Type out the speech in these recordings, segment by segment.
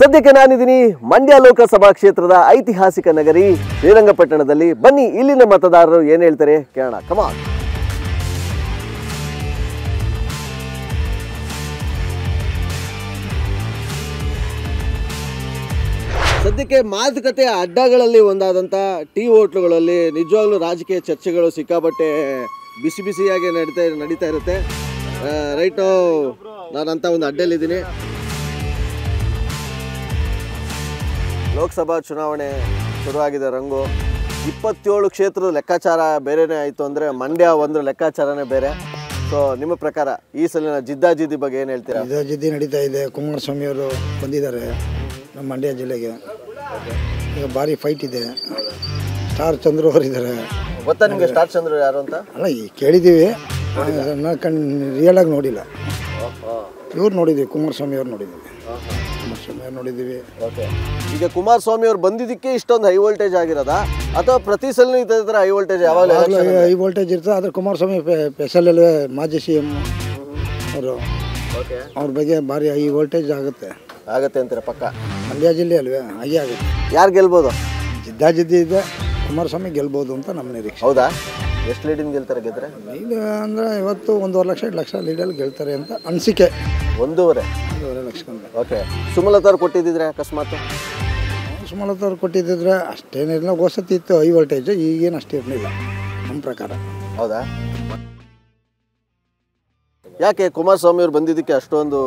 ಸದ್ಯಕ್ಕೆ ನಾನಿದ್ದೀನಿ ಮಂಡ್ಯ ಲೋಕಸಭಾ ಕ್ಷೇತ್ರದ ಐತಿಹಾಸಿಕ ನಗರಿ ಶ್ರೀರಂಗಪಟ್ಟಣದಲ್ಲಿ. ಬನ್ನಿ ಇಲ್ಲಿನ ಮತದಾರರು ಏನು ಹೇಳ್ತಾರೆ ಕೇಳೋಣ. ಕಮಾನ್. ಸದ್ಯಕ್ಕೆ ಮಾತುಕತೆ ಅಡ್ಡಗಳಲ್ಲಿ ಒಂದಾದಂಥ ಟೀ ಹೋಟ್ಲುಗಳಲ್ಲಿ ನಿಜವಾಗ್ಲೂ ರಾಜಕೀಯ ಚರ್ಚೆಗಳು ಸಿಕ್ಕಾಪಟ್ಟೆ ಬಿಸಿ ಬಿಸಿಯಾಗಿ ನಡೀತಾ ಇರುತ್ತೆ. ರೈಟ್ ನಾನಂತ ಒಂದು ಅಡ್ಡಲ್ಲಿದ್ದೀನಿ. ಲೋಕಸಭಾ ಚುನಾವಣೆ ಶುರುವಾಗಿದೆ ರಂಗು. 27 ಕ್ಷೇತ್ರದ ಲೆಕ್ಕಾಚಾರ ಬೇರೆನೇ ಆಯಿತು ಅಂದರೆ ಮಂಡ್ಯ ಒಂದು ಲೆಕ್ಕಾಚಾರನೇ ಬೇರೆ. ಸೊ ನಿಮ್ಮ ಪ್ರಕಾರ ಈ ಸಲಿನ ಜಿದ್ದಾಜಿದ್ದಿ ಬಗ್ಗೆ ಏನು ಹೇಳ್ತೀರಾ? ಜಿದ್ದಾಜಿದ್ದಿ ನಡೀತಾ ಇದೆ. ಕುಮಾರಸ್ವಾಮಿ ಅವರು ಬಂದಿದ್ದಾರೆ ನಮ್ಮ ಮಂಡ್ಯ ಜಿಲ್ಲೆಗೆ. ಈಗ ಭಾರಿ ಫೈಟ್ ಇದೆ. ಸ್ಟಾರ್ ಚಂದ್ರು ಅವರು ಇದ್ದಾರೆ. ಗೊತ್ತಾ ನಿಮಗೆ ಸ್ಟಾರ್ ಚಂದ್ರು ಯಾರು ಅಂತ? ಅಲ್ಲ, ಈ ಕೇಳಿದ್ದೀವಿ, ರಿಯಲ್ ಆಗಿ ನೋಡಿಲ್ಲ. ಇವ್ರು ನೋಡಿದ್ದೀವಿ, ಕುಮಾರಸ್ವಾಮಿ ಅವ್ರು ನೋಡಿದ್ದೀವಿ. ಓಕೆ, ಈಗ ಕುಮಾರಸ್ವಾಮಿ ಅವ್ರು ಬಂದಿದ್ದಕ್ಕೆ ಇಷ್ಟೊಂದು ಹೈ ವೋಲ್ಟೇಜ್ ಆಗಿರೋದಾ ಅಥವಾ ಪ್ರತಿ ಸಲ ಈ ಥರ ಹೈ ವೋಲ್ಟೇಜ್ ಯಾವಾಗಲೂ ಹೈ ವೋಲ್ಟೇಜ್ ಇರ್ತದೆ? ಆದರೆ ಕುಮಾರಸ್ವಾಮಿ ಸ್ಪೆಷಲ್ ಮಾಜಿ CM ಅವರು, ಅವ್ರ ಬಗ್ಗೆ ಭಾರಿ ಹೈ ವೋಲ್ಟೇಜ್ ಆಗುತ್ತೆ ಅಂತೀರ? ಪಕ್ಕ ಮಂಡ್ಯ ಜಿಲ್ಲೆ ಅಲ್ವೇ, ಹಾಗೆ ಆಗುತ್ತೆ. ಯಾರು ಗೆಲ್ಬೋದು? ಜಿದ್ದಾಜಿದ್ದಿ ಇದೆ, ಕುಮಾರಸ್ವಾಮಿ ಗೆಲ್ಬೋದು ಅಂತ ನಮ್ಮ ನಿರೀಕ್ಷೆ. ಹೌದಾ? ಎಷ್ಟು ಲೀಡಿಂಗ್ ಗೆಲ್ತಾರೆ? ಗೆದ್ರೆ ಲೀಡ್ ಅಂದರೆ ಇವತ್ತು 1.5 ಲಕ್ಷ 2 ಲಕ್ಷ ಲೀಡಲ್ಲಿ ಗೆಲ್ತಾರೆ ಅಂತ ಅನಿಸಿಕೆ. 1.5 ಲಕ್ಷ. ಓಕೆ, ಸುಮಲತಾ ಅವ್ರು ಕೊಟ್ಟಿದ್ದಿದ್ರೆ ಅಕಸ್ಮಾತ್? ಸುಮಲತಾ ಅವ್ರು ಕೊಟ್ಟಿದ್ದಿದ್ರೆ ಅಷ್ಟೇನಿರಲಿಲ್ಲ. ವಸತಿ ಇತ್ತು ಹೈ ವೋಲ್ಟೇಜ್, ಈಗೇನು ಅಷ್ಟು ಇರಲಿಲ್ಲ ನಮ್ಮ ಪ್ರಕಾರ. ಹೌದಾ? ಯಾಕೆ ಕುಮಾರಸ್ವಾಮಿ ಅವ್ರು ಬಂದಿದ್ದಕ್ಕೆ ಅಷ್ಟೊಂದು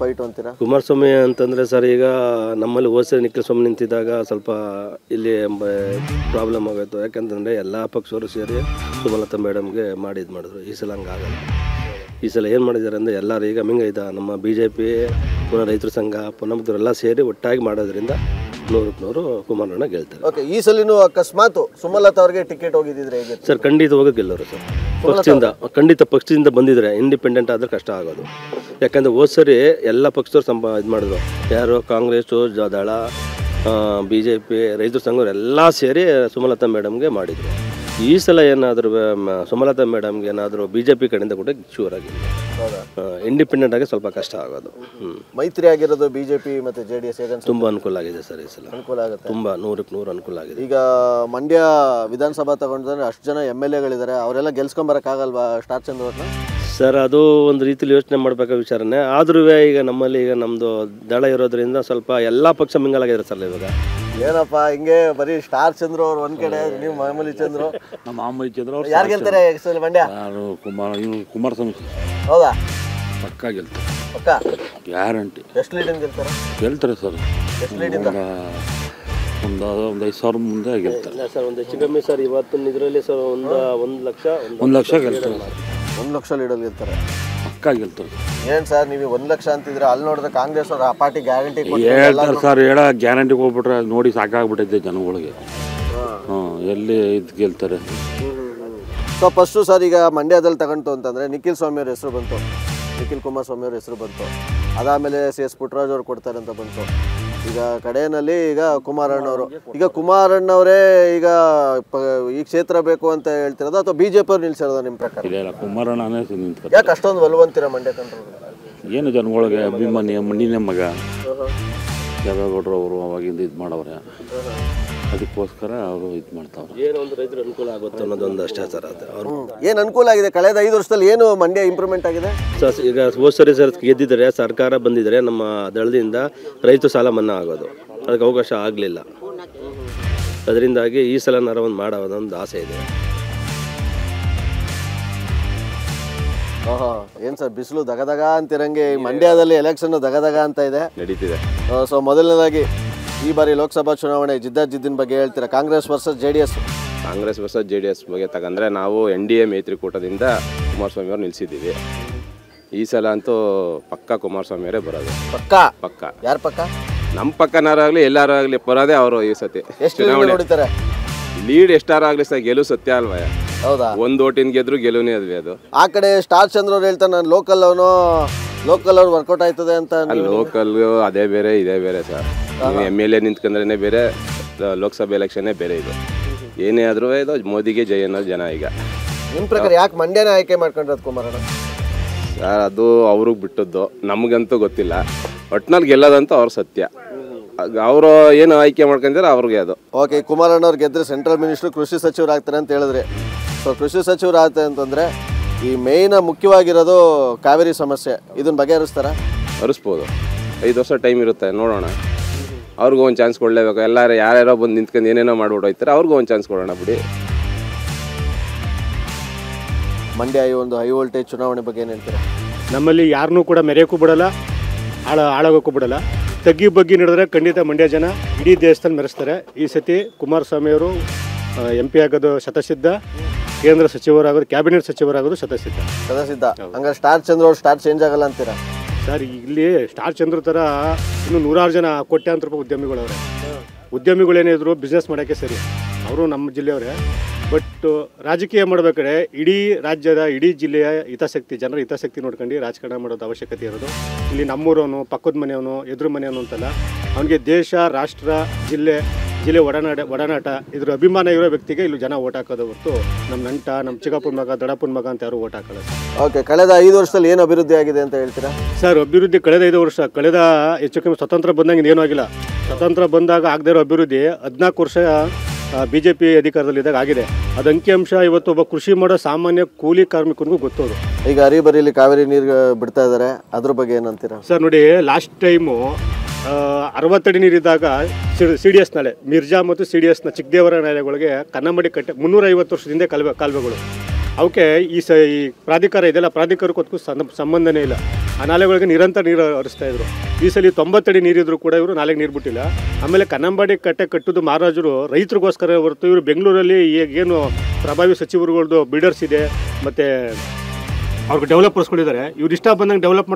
ಫೈಟ್ ಅಂತೀರಾ? ಕುಮಾರಸ್ವಾಮಿ ಅಂತಂದರೆ ಸರ್, ಈಗ ನಮ್ಮಲ್ಲಿ ಹೋದ ನಿಖಿಲ್ ಸ್ವಾಮಿ ನಿಂತಿದ್ದಾಗ ಸ್ವಲ್ಪ ಇಲ್ಲಿ ಪ್ರಾಬ್ಲಮ್ ಆಗೋಯ್ತು. ಯಾಕಂತಂದರೆ ಎಲ್ಲ ಪಕ್ಷವರು ಸೇರಿ ಸುಮಲತಾ ಮೇಡಮ್ಗೆ ಮಾಡಿದ್ರು. ಈ ಸಲ ಹಂಗಾಗಲ್ಲ. ಈ ಸಲ ಏನು ಮಾಡಿದ್ದಾರೆ ಅಂದರೆ ಎಲ್ಲರೂ ಈಗ ಮಿಂಗೈದ ನಮ್ಮ BJP ಪುನಃ ರೈತರ ಸಂಘ ಪುನಃ ಸೇರಿ ಒಟ್ಟಾಗಿ ಮಾಡೋದ್ರಿಂದ 100% ಕುಮಾರಣ್ಣ ಗೆಲ್ತಾರೆ. ಓಕೆ, ಈ ಸಲಿನೂ ಅಕಸ್ಮಾತ್ ಸುಮಲತಾ ಅವ್ರಿಗೆ ಟಿಕೆಟ್ ಹೋಗಿದ್ದಿದ್ರೆ ಹೇಗೆ ಸರ್? ಖಂಡಿತ ಗೆಲ್ಲೋರು ಸರ್. ಪಕ್ಷದಿಂದ ಬಂದಿದ್ರೆ ಇಂಡಿಪೆಂಡೆಂಟ್ ಆದರೆ ಕಷ್ಟ ಆಗೋದು. ಯಾಕಂದರೆ ಹೋದ ಸರಿ ಎಲ್ಲ ಪಕ್ಷದವ್ರು ಇದು ಮಾಡಿದ್ರು. ಯಾರು ಕಾಂಗ್ರೆಸ್ಸು, ದಳ, BJP, ರೈತರ ಸಂಘರು ಎಲ್ಲ ಸೇರಿ ಸುಮಲತಾ ಮೇಡಮ್ಗೆ ಮಾಡಿದರು. ಈ ಸಲ ಏನಾದರೂ ಸುಮಲತಾ ಮೇಡಮ್ಗೆ ಏನಾದರೂ BJP ಕಡೆಯಿಂದ ಕೂಡ ಶೂರ್ ಆಗಿದೆ. ಇಂಡಿಪೆಂಡೆಂಟ್ ಆಗಿ ಸ್ವಲ್ಪ ಕಷ್ಟ ಆಗೋದು. ಮೈತ್ರಿ ಆಗಿರೋದು BJP ಮತ್ತು JDS ತುಂಬ ಅನುಕೂಲ ಆಗಿದೆ ಸರ್. ಈ ಸಲ ಅನುಕೂಲ ಆಗುತ್ತೆ, ತುಂಬ 100ಕ್ಕೆ 100 ಅನುಕೂಲ ಆಗಿದೆ. ಈಗ ಮಂಡ್ಯ ವಿಧಾನಸಭಾ ತಗೊಂಡ್ರೆ ಅಷ್ಟು ಜನ MLAಗಳಿದ್ದಾರೆ, ಅವರೆಲ್ಲ ಗೆಲ್ಸ್ಕೊಂಬರಕ್ಕಾಗಲ್ವಾ ಸ್ಟಾರ್ ಚಂದ್ರ ಅವ್ರನ್ನ? ಸರ್, ಅದು ಒಂದು ರೀತಿಲಿ ಯೋಚನೆ ಮಾಡಬೇಕಾದ ವಿಚಾರನೇ. ಆದ್ರೂ ಈಗ ನಮ್ಮಲ್ಲಿ ಈಗ ನಮ್ಮದು ದಳ ಇರೋದ್ರಿಂದ ಸ್ವಲ್ಪ ಎಲ್ಲ ಪಕ್ಷ ಮಿಂಗಲಾಗಿದ್ದಾರೆ ಸರ್. ಇವಾಗ ಏನಪ್ಪ ಹಿಂಗೆ ಬರೀ ಸ್ಟಾರ್ ಚಂದ್ರು ಅವ್ರು ಒಂದ್ ಕಡೆ, ನೀವು ಮಾಮೂಲಿ ಚಂದ್ರು, ನಮ್ಮ ಮಾಮೂಲಿ ಚಂದ್ರು ಅವ್ರು ಯಾರು ಗೆಲ್ತಾರೆ ಮಂಡ್ಯ? ಕುಮಾರಸ್ವಾಮಿ. ಹೌದಾ? ಪಕ್ಕ ಗೆಲ್ತಾರೆ, ಪಕ್ಕ ಗ್ಯಾರಂಟಿ. ಎಷ್ಟು ಲೀಡಿಂಗ್ ಗೆಲ್ತಾರೆ ಸರ್. ಎಷ್ಟು ಲೀಡಿಂಗ್? ಒಂದು 5,000 ಮುಂದೆ ಗೆಲ್ತಾರೆ ಸರ್. ಒಂದು ಹೆಚ್ಚು ಕಮ್ಮಿ ಸರ್. ಇವತ್ತಿನ ಇದರಲ್ಲಿ ಸರ್ ಒಂದು ಲಕ್ಷ ಗೆಲ್ತಾರೆ. 1 ಲಕ್ಷ ಲೀಡಲ್ಲಿ ಗೆಲ್ತಾರೆ, ಪಕ್ಕ ಗೆಲ್ತಾರೆ. ಏನ್ ಸರ್ ನೀವು 1 ಲಕ್ಷ ಅಂತಿದ್ರೆ, ಅಲ್ಲಿ ನೋಡಿದ್ರೆ ಕಾಂಗ್ರೆಸ್ ಅವ್ರ ಆ ಪಾರ್ಟಿ ಗ್ಯಾರಂಟಿ ಹೇಳ್ತಾರೆ ಸರ್. ಹೇಳೋ ಗ್ಯಾರಂಟಿ ಹೋಗ್ಬಿಟ್ರೆ ನೋಡಿ ಸಾಕಾಗ್ಬಿಟ್ಟೈತೆ ಜನಗಳಿಗೆ. ಎಲ್ಲಿ ಇದು ಗೆಲ್ತಾರೆ. ಸೊ ಫಸ್ಟು ಸರ್, ಈಗ ಮಂಡ್ಯದಲ್ಲಿ ತಗೊಂತು ಅಂತಂದರೆ ನಿಖಿಲ್ ಸ್ವಾಮಿ ಅವ್ರ ಹೆಸರು ಬಂತು, ನಿಖಿಲ್ ಕುಮಾರಸ್ವಾಮಿ ಅವ್ರ ಹೆಸರು ಬಂತು. ಅದಾದಮೇಲೆ CS ಪುಟ್ಟರಾಜ್ ಅವ್ರು ಕೊಡ್ತಾರೆ ಅಂತ ಬಂತು. ಈಗ ಕಡೆಯಲ್ಲಿ ಈಗ ಕುಮಾರಣ್ಣವರು, ಈಗ ಕುಮಾರಣ್ಣವರೇ ಈಗ ಈ ಕ್ಷೇತ್ರ ಬೇಕು ಅಂತ ಹೇಳ್ತಿರೋದು ಅಥವಾ BJP ಅವ್ರು ನಿಲ್ಸಿರೋದು ನಿಮ್ಮ ಪ್ರಕಾರ? ಇಲ್ಲ, ಕುಮಾರಣ್ಣನೇ ನಿಂತ್ಕೊಂಡು. ಯಾಕೆ ಅಷ್ಟೊಂದು ಒಲವಂತೀರ ಮಂಡ್ಯ ಕಂಡ್ರು? ಏನು ಜನಗಳಿಗೆ ಅಭಿಮಾನಿ, ಮಣ್ಣಿನ ಮಗ ದೇವೇಗೌಡರು ಅವರು ಅವಾಗಿಂದ ಇದು ಮಾಡವ್ರೆ, ಅದಕ್ಕೋಸ್ಕರ ಅವರು ಇದು ಮಾಡ್ತಾವ್ರೆ. ಏನೋ ಒಂದು ರೈತರು ಅನುಕೂಲ ಆಗುತ್ತೆ ಅನ್ನೋದೊಂದು ಅಷ್ಟೇ ಸರ್. ಅದು ಅವ್ರು ಏನು ಅನುಕೂಲ ಆಗಿದೆ ಕಳೆದ 5 ವರ್ಷದಲ್ಲಿ? ಏನು ಮಂಡ್ಯ ಇಂಪ್ರೂವ್ಮೆಂಟ್ ಆಗಿದೆ ಸರ್? ಈಗ ಹೋದ ಸರಿ ಸರ್ ಗೆದ್ದಿದ್ದಾರೆ, ಸರ್ಕಾರ ಬಂದಿದ್ದಾರೆ, ನಮ್ಮ ದಳದಿಂದ ರೈತ ಸಾಲ ಮನ್ನಾ ಆಗೋದು ಅದಕ್ಕೆ ಅವಕಾಶ ಆಗಲಿಲ್ಲ. ಅದರಿಂದಾಗಿ ಈ ಸಲ ಒಂದು ಮಾಡೋದೊಂದು ಆಸೆ ಇದೆ. ಏನು ಸರ್, ಬಿಸಿಲು ದಗದಗ ಅಂತಿರಂಗೆ ಮಂಡ್ಯದಲ್ಲಿ ಎಲೆಕ್ಷನ್ ದಗದಗ ಅಂತ ಇದೆ, ನಡೀತಿದೆ. ಸೊ ಮೊದಲನೇದಾಗಿ ಈ ಬಾರಿ ಲೋಕಸಭಾ ಚುನಾವಣೆ ಜಿದ್ದಾಜಿದ್ದಿನ ಬಗ್ಗೆ ಹೇಳ್ತೀರಾ? Congress versus JDS. Congress versus JDS ಬಗ್ಗೆ ತಗಂದ್ರೆ ನಾವು NDA ಮೈತ್ರಿಕೂಟದಿಂದ ಕುಮಾರಸ್ವಾಮಿ ಅವ್ರು ನಿಲ್ಸಿದ್ದೀವಿ. ಈ ಸಲ ಅಂತೂ ಪಕ್ಕ ಕುಮಾರಸ್ವಾಮಿ ಅವರೇ ಬರೋದು. ಪಕ್ಕ. ಯಾರು ಪಕ್ಕ? ನಮ್ಮ ಪಕ್ಕನಾರಾಗಲಿ ಎಲ್ಲಾರು ಆಗಲಿ ಬರೋದೇ ಅವರು ಈ ಸತಿ. ಎಷ್ಟು ನೋಡ್ತಾರೆ? ಲೀಡ್ ಎಷ್ಟಾರು ಆಗಲಿ ಸರ್, ಗೆಲುವು ಸತ್ಯ ಅಲ್ವಾ? ಹೌದಾ? 1 ಓಟಿನ ಗೆದ್ರು ಗೆಲುವನೇ ಅದು. ಆ ಕಡೆ ಸ್ಟಾರ್ ಚಂದ್ರ ಅವ್ರು ಹೇಳ್ತಾರೆ ನಾನು ಲೋಕಲ್ ಅವ್ರು ವರ್ಕೌಟ್ ಆಯ್ತದೆ ಅಂತ. ಲೋಕಲ್ ಅದೇ ಬೇರೆ ಇದೇ ಬೇರೆ ಸರ್. MLA ನಿಂತ್ಕೊಂಡ್ರೆ ಬೇರೆ, ಲೋಕಸಭೆ ಎಲೆಕ್ಷನ್ನೇ ಬೇರೆ. ಇದು ಏನೇ ಆದ್ರೂ ಇದು ಮೋದಿಗೆ ಜೈ ಅನ್ನೋದು ಜನ. ಈಗ ನಿಮ್ಮ ಪ್ರಕಾರ ಯಾಕೆ ಮಂಡ್ಯನ ಆಯ್ಕೆ ಮಾಡ್ಕೊಂಡ್ರದು ಕುಮಾರಣ್ಣ? ಸರ್, ಅದು ಅವ್ರಿಗೆ ಬಿಟ್ಟದ್ದು, ನಮಗಂತೂ ಗೊತ್ತಿಲ್ಲ. ಒಟ್ನಲ್ಲಿ ಗೆಲ್ಲೋದಂತ ಅವ್ರ ಸತ್ಯ. ಅವರು ಏನು ಆಯ್ಕೆ ಮಾಡ್ಕೊಂಡಿದ್ದಾರೆ ಅವ್ರಿಗೆ ಅದು. ಓಕೆ, ಕುಮಾರಣ್ಣವ್ರು ಗೆದ್ದರೆ ಸೆಂಟ್ರಲ್ ಮಿನಿಸ್ಟ್ರು ಕೃಷಿ ಸಚಿವರು ಆಗ್ತಾರೆ ಅಂತ ಹೇಳಿದ್ರೆ, ಸೊ ಕೃಷಿ ಸಚಿವರು ಆಗ್ತಾರೆ ಅಂತಂದರೆ ಈ ಮೇಯ್ನ ಮುಖ್ಯವಾಗಿರೋದು ಕಾವೇರಿ ಸಮಸ್ಯೆ, ಇದನ್ನ ಬಗೆಹರಿಸ್ತಾರ? ಹರಿಸ್ಬೋದು. 5 ವರ್ಷ ಟೈಮ್ ಇರುತ್ತೆ, ನೋಡೋಣ. ಅವ್ರಿಗೂ ಒಂದು ಚಾನ್ಸ್ ಕೊಡಲೇಬೇಕು. ಎಲ್ಲರೂ ಯಾರ್ಯಾರೋ ಬಂದು ನಿಂತ್ಕೊಂಡು ಏನೇನೋ ಮಾಡ್ಬಿಟ್ಟು ಹೋಗ್ತಾರೆ, ಅವ್ರಿಗೂ ಒಂದು ಚಾನ್ಸ್ ಕೊಡೋಣ ಬಿಡಿ. ಮಂಡ್ಯ ಈ ಒಂದು ಹೈ ವೋಲ್ಟೇಜ್ ಚುನಾವಣೆ ಬಗ್ಗೆ ಏನು ಹೇಳ್ತೀರಾ? ನಮ್ಮಲ್ಲಿ ಯಾರನ್ನೂ ಕೂಡ ಮೆರೆಯೋಕ್ಕೂ ಬಿಡಲ್ಲ, ಹಾಳಾಗೋಕ್ಕೂ ಬಿಡಲ್ಲ. ತಗ್ಗಿ ಬಗ್ಗಿ ನಡೆದ್ರೆ ಖಂಡಿತ ಮಂಡ್ಯ ಜನ ಇಡೀ ದೇಶದಲ್ಲಿ ಮೆರೆಸ್ತಾರೆ. ಈ ಸತಿ ಕುಮಾರಸ್ವಾಮಿಯವರು MP ಆಗೋದು ಶತಸಿದ್ಧ, ಕೇಂದ್ರ ಸಚಿವರಾಗೋದು, ಕ್ಯಾಬಿನೆಟ್ ಸಚಿವರಾಗೋದು ಶತಸಿದ್ಧ. ಹಂಗಾರೆ ಸ್ಟಾರ್ ಚಂದ್ರ ಅವ್ರು ಸ್ಟಾರ್ ಚೇಂಜ್ ಆಗಲ್ಲ ಅಂತೀರಾ? ಸರ್, ಇಲ್ಲಿ ಸ್ಟಾರ್ ಚಂದ್ರ ಥರ ಇನ್ನೂ 100 ಜನ ಕೋಟ್ಯಾಂತರ ರೂಪಾಯಿ ಉದ್ಯಮಿಗಳವ್ರೆ. ಉದ್ಯಮಿಗಳೇನಿದ್ರು ಬಿಸ್ನೆಸ್ ಮಾಡೋಕ್ಕೆ ಸರಿ, ಅವರು ನಮ್ಮ ಜಿಲ್ಲೆಯವರೇ. ಬಟ್ ರಾಜಕೀಯ ಮಾಡಬೇಕಾದ್ರೆ ಇಡೀ ರಾಜ್ಯದ, ಇಡೀ ಜಿಲ್ಲೆಯ ಹಿತಾಸಕ್ತಿ, ಜನರ ಹಿತಾಸಕ್ತಿ ನೋಡ್ಕೊಂಡು ರಾಜಕಾರಣ ಮಾಡೋದು ಅವಶ್ಯಕತೆ ಇರೋದು. ಇಲ್ಲಿ ನಮ್ಮೂರವನು, ಪಕ್ಕದ ಮನೆಯವನು, ಎದುರು ಮನೆಯವನು ಅಂತಲ್ಲ, ಅವನಿಗೆ ದೇಶ, ರಾಷ್ಟ್ರ, ಜಿಲ್ಲೆ ಒಡನಾಟ ಇದ್ರ ಅಭಿಮಾನ ಇರೋ ವ್ಯಕ್ತಿಗೆ ಇಲ್ಲಿ ಜನ ಓಟ್ ಹಾಕೋದು ಹೊರತು ನಮ್ಮ ನಂಟ, ನಮ್ಮ ಚಿಕ್ಕಪ್ಪನ ಮಗ, ದೊಡ್ಡಪ್ಪನ ಮಗ ಅಂತ ಯಾರು ಓಟ್ ಹಾಕೋಲ್ಲ. ಓಕೆ, ಕಳೆದ 5 ವರ್ಷದಲ್ಲಿ ಏನು ಅಭಿವೃದ್ಧಿ ಆಗಿದೆ ಅಂತ ಹೇಳ್ತೀರಾ? ಸರ್, ಅಭಿವೃದ್ಧಿ ಕಳೆದ 5 ವರ್ಷ, ಹೆಚ್ಚು ಕಮ್ಮಿ ಸ್ವತಂತ್ರ ಬಂದಂಗೆ ಏನೂ ಆಗಿಲ್ಲ. ಸ್ವತಂತ್ರ ಬಂದಾಗ ಆಗದೇ ಇರೋ ಅಭಿವೃದ್ಧಿ 14 ವರ್ಷ BJP ಅಧಿಕಾರದಲ್ಲಿದ್ದಾಗ ಆಗಿದೆ. ಅದು ಅಂಕಿಅಂಶ ಇವತ್ತು ಒಬ್ಬ ಕೃಷಿ ಮಾಡೋ ಸಾಮಾನ್ಯ ಕೂಲಿ ಕಾರ್ಮಿಕನಿಗೂ ಗೊತ್ತೋದು. ಈಗ ಹರಿಬರಿಲಿ ಕಾವೇರಿ ನೀರು ಬಿಡ್ತಾ ಇದ್ದಾರೆ, ಅದ್ರ ಬಗ್ಗೆ ಏನಂತೀರಾ? ಸರ್ ನೋಡಿ, ಲಾಸ್ಟ್ ಟೈಮು 60 ಅಡಿ ನೀರಿದ್ದಾಗ CDS ನಾಲೆ, ಮಿರ್ಜಾ ಮತ್ತು CDSನ ಚಿಕ್ಕದೇವರ ನಾಲೆಗಳಿಗೆ ಕನ್ನಂಬಡಿ ಕಟ್ಟೆ 350 ವರ್ಷದಿಂದ ಕಾಲುವೆಗಳು. ಅವಕ್ಕೆ ಈ ಪ್ರಾಧಿಕಾರ ಇದೆಲ್ಲ, ಪ್ರಾಧಿಕಾರಕ್ಕೂ ಸಂಬಂಧನೇ ಇಲ್ಲ. ಆ ನಾಲೆಗಳಿಗೆ ನಿರಂತರ ನೀರು ಹರಿಸ್ತಾ ಇದ್ರು. ಈ ಸಲ 90 ಅಡಿ ನೀರಿದ್ರು ಕೂಡ ಇವರು ನಾಲೆಗೆ ನೀರು ಬಿಟ್ಟಿಲ್ಲ. ಆಮೇಲೆ ಕನ್ನಂಬಾಡಿ ಕಟ್ಟೆ ಕಟ್ಟೋದು ಮಹಾರಾಜರು ರೈತರಿಗೋಸ್ಕರ ಹೊರತು ಇವರು ಬೆಂಗಳೂರಲ್ಲಿ ಏನು ಪ್ರಭಾವಿ ಸಚಿವರುಗಳದ್ದು ಬಿಲ್ಡರ್ಸ್ ಇದೆ, ಮತ್ತು ಅವ್ರಿಗೆ ಡೆವಲಪರ್ಸ್ಗಳಿದ್ದಾರೆ. ಇವ್ರು ಇಷ್ಟ ಬಂದಂಗೆ ಡೆವಲಪ್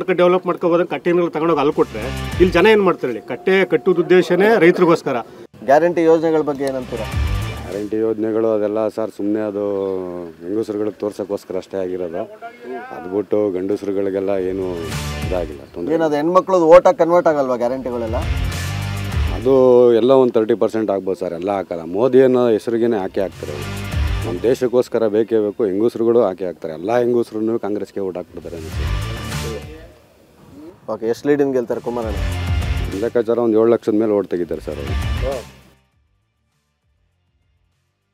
ಮಾಡ್ಕೊಬೋದಂಗೆ ಕಟ್ಟೆನೆಲ್ಲ ತಗೊಂಡೋಗಿ ಅಲ್ಲಿ ಕೊಟ್ಟರೆ ಇಲ್ಲಿ ಜನ ಏನು ಮಾಡ್ತಾರೆ ಹೇಳಿ? ಕಟ್ಟೆ ಕಟ್ಟೋದು ಉದ್ದೇಶನೇ ರೈತರಿಗೋಸ್ಕರ. ಗ್ಯಾರಂಟಿ ಯೋಜನೆಗಳ ಬಗ್ಗೆ ಏನಂತೀರಾ? ಗ್ಯಾರಂಟಿ ಯೋಜನೆಗಳು ಅದೆಲ್ಲ ಸರ್ ಸುಮ್ಮನೆ ಅದು ಹೆಂಗಸರುಗಳಿಗೆ ತೋರ್ಸೋಕ್ಕೋಸ್ಕರ ಅಷ್ಟೇ ಆಗಿರೋದು. ಅದು ಬಿಟ್ಟು ಗಂಡಸರುಗಳಿಗೆಲ್ಲ ಏನೂ ಇದಾಗಿಲ್ಲ, ತೊಂದರೆ. ಏನದು ಹೆಣ್ಮಕ್ಳದ್ದು ಓಟಾಗಿ ಕನ್ವರ್ಟ್ ಆಗಲ್ವಾ ಗ್ಯಾರಂಟಿಗಳೆಲ್ಲ? ಅದು ಎಲ್ಲ ಒಂದು 30% ಆಗ್ಬೋದು ಸರ್, ಎಲ್ಲ ಹಾಕಲ್ಲ. ಮೋದಿ ಅನ್ನೋ ಹೆಸರಿಗೇನೆ ಹಾಕಿ ಹಾಕ್ತಾರೆ. ನಮ್ಮ ದೇಶಕ್ಕೋಸ್ಕರ ಬೇಕೇ ಬೇಕು, ಹೆಂಗಸರುಗಳು ಹಾಕಿ ಹಾಕ್ತಾರೆ. ಎಲ್ಲ ಹೆಂಗಸರು ಕಾಂಗ್ರೆಸ್ಗೆ ಓಟ್ ಹಾಕ್ಬಿಡ್ತಾರೆ. ಓಕೆ, ಎಷ್ಟು ಲೀಡಿಂಗ್ ಗೆಲ್ತಾರೆ ಕುಮಾರಣ್ಣ? ಲೆಕ್ಕಾಚಾರ ಒಂದು 7 ಲಕ್ಷದ ಮೇಲೆ ಓಟ್ ತೆಗಿತಾರೆ ಸರ್ ಅವರು.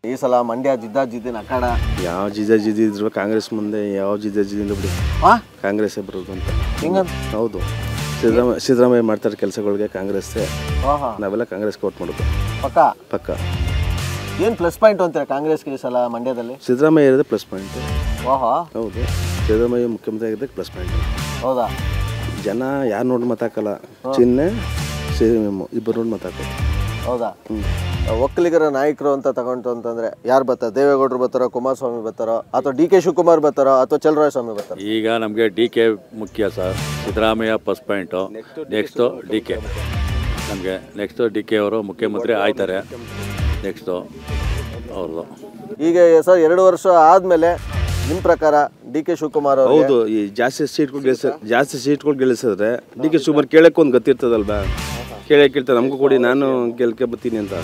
ಈ ಸಲ ಮಂಡ್ಯ ಜಿದ್ದಾಜಿದ್ದಿನ ಅಖಾಡ. ಯಾವ ಜಿದ್ದಾಜಿದ್ದಿ ಇದ್ರು ಕಾಂಗ್ರೆಸ್ ಮುಂದೆ ಯಾವ ಜಿದ್ದಾಜಿದ್ದಿಂದ ಬಿಡಿ ಕಾಂಗ್ರೆಸ್ಸೇ ಬರೋದು ಅಂತ. ಹೌದು, ಸಿದ್ದರಾಮಯ್ಯ ಮಾಡ್ತಾರೆ ಕೆಲಸಗಳಿಗೆ ಕಾಂಗ್ರೆಸ್ಸೇ. ನಾವೆಲ್ಲ ಕಾಂಗ್ರೆಸ್ಗೆ ವೋಟ್ ಮಾಡೋದು ಪಕ್ಕ. ಏನು ಪ್ಲಸ್ ಪಾಯಿಂಟ್ ಅಂತಾರೆ ಕಾಂಗ್ರೆಸ್ಗೆ ಈ ಸಲ ಮಂಡ್ಯದಲ್ಲಿ? ಸಿದ್ದರಾಮಯ್ಯ ಇರೋದೇ ಪ್ಲಸ್ ಪಾಯಿಂಟ್. ಹೌದು, ಸಿದ್ದರಾಮಯ್ಯ ಮುಖ್ಯಮಂತ್ರಿ ಆಗಿದ್ದಕ್ಕೆ ಪ್ಲಸ್ ಪಾಯಿಂಟ್. ಹೌದಾ? ಜನ ಯಾರು ನೋಡಿ ಮತಾಕಲ್ಲ, ಚಿಹ್ನೆ CM ಇಬ್ಬರು ನೋಡಿ ಮತಾಕೋದು. ಹೌದಾ? ಒಕ್ಕಲಿಗರ ನಾಯಕರು ಅಂತ ತಗೊಂಡು ಅಂತಂದ್ರೆ ಯಾರು ಬರ್ತಾರೆ? ದೇವೇಗೌಡರು ಬರ್ತಾರೋ, ಕುಮಾರಸ್ವಾಮಿ ಬರ್ತಾರೋ, ಅಥವಾ DK ಶಿವಕುಮಾರ್ ಬರ್ತಾರೋ, ಅಥವಾ ಚಲರಾಯಸ್ವಾಮಿ ಬರ್ತಾರೋ? ಈಗ ನಮಗೆ DK ಮುಖ್ಯ sir. Siddaramaiah first point, next DK. ನಮಗೆ ನೆಕ್ಸ್ಟು DK ಅವರು ಮುಖ್ಯಮಂತ್ರಿ ಆಯ್ತಾರೆ. ನೆಕ್ಸ್ಟು ಅವ್ರದ್ದು. ಈಗ ಸರ್ 2 ವರ್ಷ ಆದಮೇಲೆ ನಿಮ್ಮ ಪ್ರಕಾರ DK ಶಿವಕುಮಾರ್ ಅವರು? ಹೌದು, ಈ ಜಾಸ್ತಿ ಸೀಟ್ಗಳು ಗೆಲ್ಲಿಸಿದ್ರೆ DK ಶಿವಕುಮಾರ್ ಕೇಳಕ್ಕೆ ಒಂದು ಗೊತ್ತಿರ್ತದಲ್ವಾ? ಕೇಳ್ತಾರೆ ನಮಗೂ ಕೊಡಿ, ನಾನು ಗೆಲ್ಕೆ ಬರ್ತೀನಿ ಅಂತ.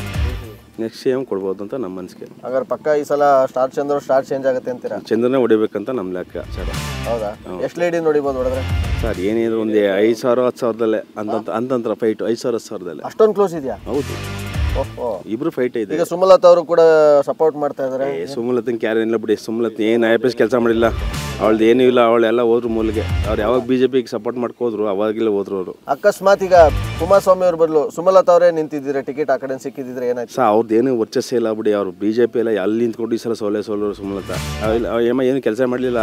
ನೆಕ್ಸ್ಟ್ CM ಕೊಡ್ಬೋದು ಅಂತ ನಮ್ಮ ಮನಸ್ಸಿಗೆ. ಹಾಗಾದ್ರೆ ಪಕ್ಕ ಈ ಸಲ ಸ್ಟಾರ್ ಚಂದ್ರ ಸ್ಟಾರ್ ಚೇಂಜ್ ಆಗುತ್ತೆ ಅಂತೀರಾ? ಚಂದ್ರನೇ ಹೊಡಿಬೇಕಂತ ನಮ್ಮ ಲೆಕ್ಕ ಸರ್. ಹೌದಾ? ಎಷ್ಟು ಲೀಡಿಂಗ್ ನೋಡಿಬೋದು ಹೊಡೆದ್ರೆ? ಸರ್ ಏನಿದ್ರು ಒಂದು 5,000 10,000ದಲ್ಲೇ ಅಂತಂತರ ಫೈಟ್. 5,000 10,000ದಲ್ಲೇ ಅಷ್ಟೊಂದು ಕ್ಲೋಸ್ ಇದೆಯಾ? ಹೌದು, ಇಬ್ರು ಫೈಟ್ ಇದೆ. ಈಗ ಸುಮಲತಾ ಅವರು ಕೂಡ ಸಪೋರ್ಟ್ ಮಾಡ್ತಾ ಇದ್ದಾರೆ. ಸುಮಲತನ್ ಕ್ಯಾರ ಇಲ್ಲ ಬಿಡಿ. ಸುಮಲತ್ ಏನು IPS ಕೆಲಸ ಮಾಡಿಲ್ಲ, ಅವಳದ್ದು ಏನೂ ಇಲ್ಲ. ಅವಳೆಲ್ಲ ಹೋದ್ರು ಮೂಲಿಗೆ. ಅವ್ರು ಯಾವಾಗ BJPಗೆ ಸಪೋರ್ಟ್ ಮಾಡ್ಕೋದ್ರು ಅವಾಗೆಲ್ಲ ಹೋದ್ರು ಅವರು. ಅಕಸ್ಮಾತ್ ಈಗ ಕುಮಾರಸ್ವಾಮಿ ಅವ್ರ ಬದಲು ಸುಮಲತಾ ಅವರೇ ನಿಂತಿದ್ದೀರಾ, ಟಿಕೆಟ್ ಆ ಕಡೆ ಸಿಕ್ಕಿದ್ರೆ ಏನಾಯ್ತು? ಸರ್ ಅವ್ರದ್ದು ಏನು ವರ್ಚಸ್ಸೇ ಇಲ್ಲ ಬಿಡಿ. ಅವರು BJP ಎಲ್ಲ ಅಲ್ಲಿ ನಿಂತ್ಕೊಂಡು ಈ ಸಲ ಸೋಲರು ಸುಮಲತಾ. ಏನು ಕೆಲಸ ಮಾಡಲಿಲ್ಲ.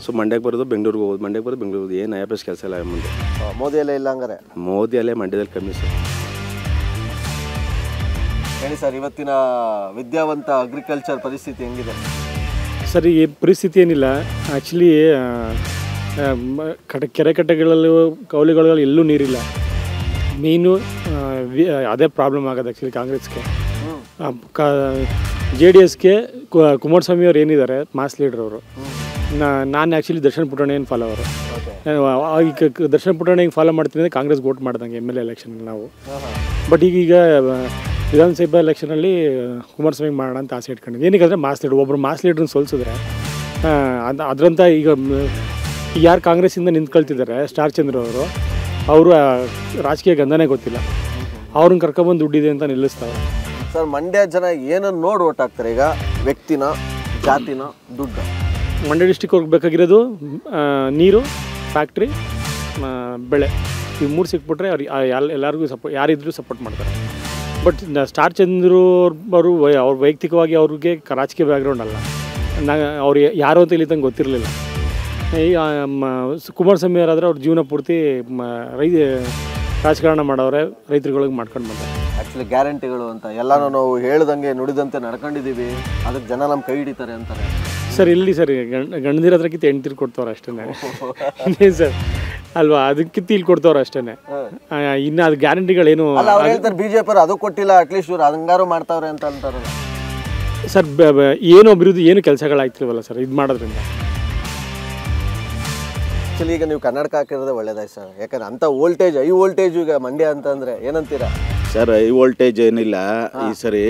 ಸೊ ಮಂಡ್ಯಕ್ಕೆ ಬರೋದು, ಬೆಂಗಳೂರಿಗೆ ಹೋಗೋದು, ಮಂಡ್ಯಕ್ಕೆ ಬರೋದು, ಬೆಂಗಳೂರು. ಏನು IPS ಕೆಲಸ ಇಲ್ಲ ಮುಂದೆ. ಮೋದಿ ಅಲ್ಲೇ ಇಲ್ಲ ಹಂಗಾರೆ? ಮೋದಿ ಅಲ್ಲೇ ಮಂಡ್ಯದಲ್ಲಿ ಕಮ್ಮಿ ಸರ್. ಹೇಳಿ ಸರ್, ಇವತ್ತಿನ ವಿದ್ಯಾವಂತ ಅಗ್ರಿಕಲ್ಚರ್ ಪರಿಸ್ಥಿತಿ ಹೆಂಗಿದೆ? ಸರ್, ಈ ಪರಿಸ್ಥಿತಿ ಏನಿಲ್ಲ. ಆ್ಯಕ್ಚುಲಿ ಕೆರೆ ಕಟ್ಟೆಗಳಲ್ಲೂ ಕೌಲಿಗಳಲ್ಲಿ ಎಲ್ಲೂ ನೀರಿಲ್ಲ. ಮೇಯ್ನು ಅದೇ ಪ್ರಾಬ್ಲಮ್ ಆಗೋದು ಆ್ಯಕ್ಚುಲಿ ಕಾಂಗ್ರೆಸ್ಗೆ. JDSಗೆ ಕುಮಾರಸ್ವಾಮಿ ಅವ್ರು ಏನಿದ್ದಾರೆ ಮಾಸ್ ಲೀಡರ್ ಅವರು. ನಾನು ಆ್ಯಕ್ಚುಲಿ ದರ್ಶನ್ ಪುಟಾಣಿಯನ್ನು ಫಾಲೋವರು. ಈಗ ದರ್ಶನ್ ಪುಟಾಣಿಗೆ ಫಾಲೋ ಮಾಡ್ತೀನಿ ಅಂದರೆ ಕಾಂಗ್ರೆಸ್ಗೆ ವೋಟ್ ಮಾಡ್ದಂಗೆ MLA ಎಲೆಕ್ಷನಲ್ಲಿ ನಾವು. ಬಟ್ ಈಗ ವಿಧಾನಸಭಾ ಎಲೆಕ್ಷನಲ್ಲಿ ಕುಮಾರಸ್ವಾಮಿ ಮಾಡೋಣ ಅಂತ ಆಸೆ ಇಟ್ಕೊಂಡಿದ್ದೆ. ಏನಕ್ಕೆ ಅಂದರೆ ಮಾಸ್ ಲೀಡರ್, ಒಬ್ಬರು ಮಾಸ್ ಲೀಡ್ರನ್ನ ಸೋಲಿಸಿದ್ರೆ ಅದರಂತ ಈಗ ಯಾರು ಕಾಂಗ್ರೆಸ್ಸಿಂದ ನಿಂತ್ಕೊಳ್ತಿದ್ದಾರೆ ಸ್ಟಾರ್ ಚಂದ್ರ ಅವರು, ಅವರು ರಾಜಕೀಯ ಗಂಧನೇ ಗೊತ್ತಿಲ್ಲ, ಅವ್ರನ್ನ ಕರ್ಕೊಂಬಂದು ದುಡ್ಡಿದೆ ಅಂತ ನಿಲ್ಲಿಸ್ತಾರೆ. ಸರ್, ಮಂಡ್ಯ ಜನ ಏನನ್ನು ನೋಡಿ ಓಟ್ ಹಾಕ್ತಾರೆ ಈಗ? ವ್ಯಕ್ತಿನ, ಜಾತಿನ, ದುಡ್ಡು? ಮಂಡ್ಯ ಡಿಸ್ಟಿಕ್ ಅವ್ರಿಗೆ ಬೇಕಾಗಿರೋದು ನೀರು, ಫ್ಯಾಕ್ಟ್ರಿ, ಬೆಳೆ, ಇವು 3 ಸಿಕ್ಬಿಟ್ರೆ ಅವ್ರು ಎಲ್ಲರಿಗೂ ಯಾರಿದ್ರೂ ಸಪೋರ್ಟ್ ಮಾಡ್ತಾರೆ. ಬಟ್ ಸ್ಟಾರ್ ಚಂದ್ರು ಅವರು ಅವ್ರ ವೈಯಕ್ತಿಕವಾಗಿ ಅವ್ರಿಗೆ ರಾಜಕೀಯ ಬ್ಯಾಕ್ಗ್ರೌಂಡ್ ಅಲ್ಲ, ಅವ್ರು ಯಾರು ಅಂತ ಇಲ್ಲಿ ತಂಗೆ ಗೊತ್ತಿರಲಿಲ್ಲ. ಈ ಕುಮಾರಸ್ವಾಮಿ ಅವರಾದರೆ ಅವ್ರ ಜೀವನ ಪೂರ್ತಿ ರಾಜಕಾರಣ ಮಾಡೋರೆ, ರೈತರುಗಳಿಗೆ ಮಾಡ್ಕೊಂಡು ಬಂತಾರೆ. ಆ್ಯಕ್ಚುಲಿ ಗ್ಯಾರಂಟಿಗಳು ಅಂತ ಎಲ್ಲನೂ ನಾವು ಹೇಳ್ದಂಗೆ ನುಡಿದಂತೆ ನಡ್ಕೊಂಡಿದ್ದೀವಿ, ಅದಕ್ಕೆ ಜನ ನಮ್ಮ ಕೈ ಹಿಡಿತಾರೆ ಅಂತಾರೆ. ಸರ್ ಇಲ್ಲಿ ಸರ್ ಗಂಡದಿರೋದ್ರಕ್ಕಿಂತ ಹೆಣ್ತಿರು ಕೊಡ್ತವ್ರೆ ಅಷ್ಟೇ ಸರ್ ಅಲ್ವಾ, ಅದಕ್ಕಿಂತ ಇಲ್ಲಿ ಕೊಡ್ತವ್ರೆ ಅಷ್ಟೇ. ಇನ್ನು ಅದು ಗ್ಯಾರಂಟಿಗಳೇನು ಅವ್ರು ಹೇಳ್ತಾರೆ ಬಿಜೆಪಿ ಅದು ಕೊಟ್ಟಿಲ್ಲ, ಅಟ್ಲೀಸ್ಟ್ ಇವ್ರು ಹಂಗಾರು ಮಾಡ್ತಾವ್ರೆ ಅಂತ ಅಂತಾರಲ್ಲ ಸರ್. ಏನು ಅಭಿವೃದ್ಧಿ, ಏನು ಕೆಲಸಗಳಾಗ್ತಿಲ್ವಲ್ಲ ಸರ್ ಇದು ಮಾಡೋದ್ರಿಂದ. ಆ್ಯಕ್ಚುಲಿ ಈಗ ನೀವು ಕನ್ನಡಕ ಹಾಕಿರೋದೇ ಒಳ್ಳೇದಾಯ್ತು ಸರ್, ಯಾಕಂದ್ರೆ ಅಂಥ ವೋಲ್ಟೇಜ್, ಹೈ ವೋಲ್ಟೇಜ್ ಈಗ ಮಂಡ್ಯ ಅಂತಂದರೆ ಏನಂತೀರಾ ಸರ್? ಹೈ ವೋಲ್ಟೇಜ್ ಏನಿಲ್ಲ ಈ ಸರಿ.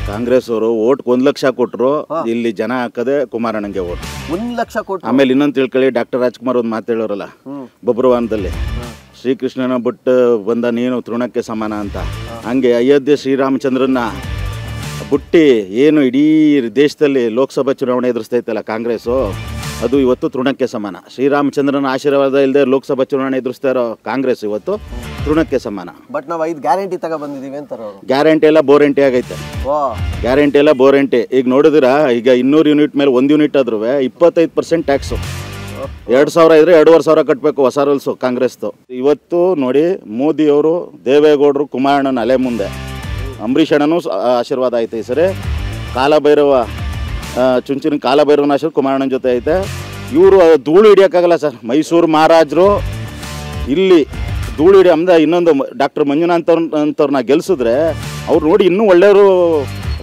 ಕಾಂಗ್ರೆಸ್ ಅವರು ಓಟ್ಗೆ 1 ಲಕ್ಷ ಕೊಟ್ಟರು, ಇಲ್ಲಿ ಜನ ಹಾಕದೆ ಕುಮಾರಣ್ಣಂಗೆ ಓಟ್ 1 ಲಕ್ಷ ಕೊಟ್ಟು. ಆಮೇಲೆ ಇನ್ನೊಂದು ತಿಳ್ಕೊಳ್ಳಿ, ಡಾಕ್ಟರ್ ರಾಜ್ಕುಮಾರ್ ಒಂದು ಮಾತು ಹೇಳೋರಲ್ಲ ಬಬ್ರುವಾನದಲ್ಲಿ, ಶ್ರೀಕೃಷ್ಣನ ಬಿಟ್ಟು ಬಂದ ನೀನು ತೃಣಕ್ಕೆ ಸಮಾನ ಅಂತ. ಹಂಗೆ ಅಯೋಧ್ಯೆ ಶ್ರೀರಾಮಚಂದ್ರನ್ನ ಬುಟ್ಟಿ ಏನು ಇಡೀ ದೇಶದಲ್ಲಿ ಲೋಕಸಭಾ ಚುನಾವಣೆ ಎದುರಿಸ್ತೈತಲ್ಲ ಕಾಂಗ್ರೆಸ್ಸು, ಅದು ಇವತ್ತು ತೃಣಕ್ಕೆ ಸಮಾನ. ಶ್ರೀರಾಮಚಂದ್ರನ ಆಶೀರ್ವಾದ ಇಲ್ಲದೆ ಲೋಕಸಭಾ ಚುನಾವಣೆ ಎದುರಿಸ್ತಾ ಇರೋ ಕಾಂಗ್ರೆಸ್ ಇವತ್ತು ತೃಣಕ್ಕೆ ಸಮಾನ. ಬಟ್ ನಾವು 5 ಗ್ಯಾರಂಟಿ ತಗೊಬಂದಿದ್ದೀವಿ ಅಂತಾರೆ ಅವರು. ಗ್ಯಾರಂಟಿ ಎಲ್ಲ ಬೋರೆಂಟಿ ಆಗೈತೆ, ಗ್ಯಾರಂಟಿ ಎಲ್ಲ ಬೋರೆಂಟಿ. ಈಗ ನೋಡಿದಿರಾ, ಈಗ 200 ಯೂನಿಟ್ ಮೇಲೆ 1 ಯೂನಿಟ್ ಆದ್ರೂ 25% ಟ್ಯಾಕ್ಸು. 2,000 ಇದ್ರೆ 2,500 ಕಟ್ಟಬೇಕು ಹೊಸ ರೂಲ್ಸು ಕಾಂಗ್ರೆಸ್ದು. ಇವತ್ತು ನೋಡಿ, ಮೋದಿಯವರು, ದೇವೇಗೌಡರು, ಕುಮಾರಣ್ಣನ ಅಲೆ ಮುಂದೆ, ಅಂಬರೀಷ್ ಅಣ್ಣನೂ ಆಶೀರ್ವಾದ ಐತೆ ಈ ಸರಿ. ಕಾಲಭೈರವ ಚುಂಚಿನ ಕಾಲಭೈರವನ ಆಶೀರ್ವಾದ ಕುಮಾರಣ್ಣನ ಜೊತೆ ಐತೆ. ಇವರು ಧೂಳು ಹಿಡಿಯೋಕ್ಕಾಗಲ್ಲ ಸರ್. ಮೈಸೂರು ಮಹಾರಾಜರು ಇಲ್ಲಿ ಧೂಳು ಹಿಡಿ ಅಂದ. ಇನ್ನೊಂದು ಡಾಕ್ಟರ್ ಮಂಜುನಾಥ್ ಅಂಥವ್ರನ್ನ ಗೆಲ್ಸಿದ್ರೆ ಅವ್ರು ನೋಡಿ ಇನ್ನೂ ಒಳ್ಳೆಯವರು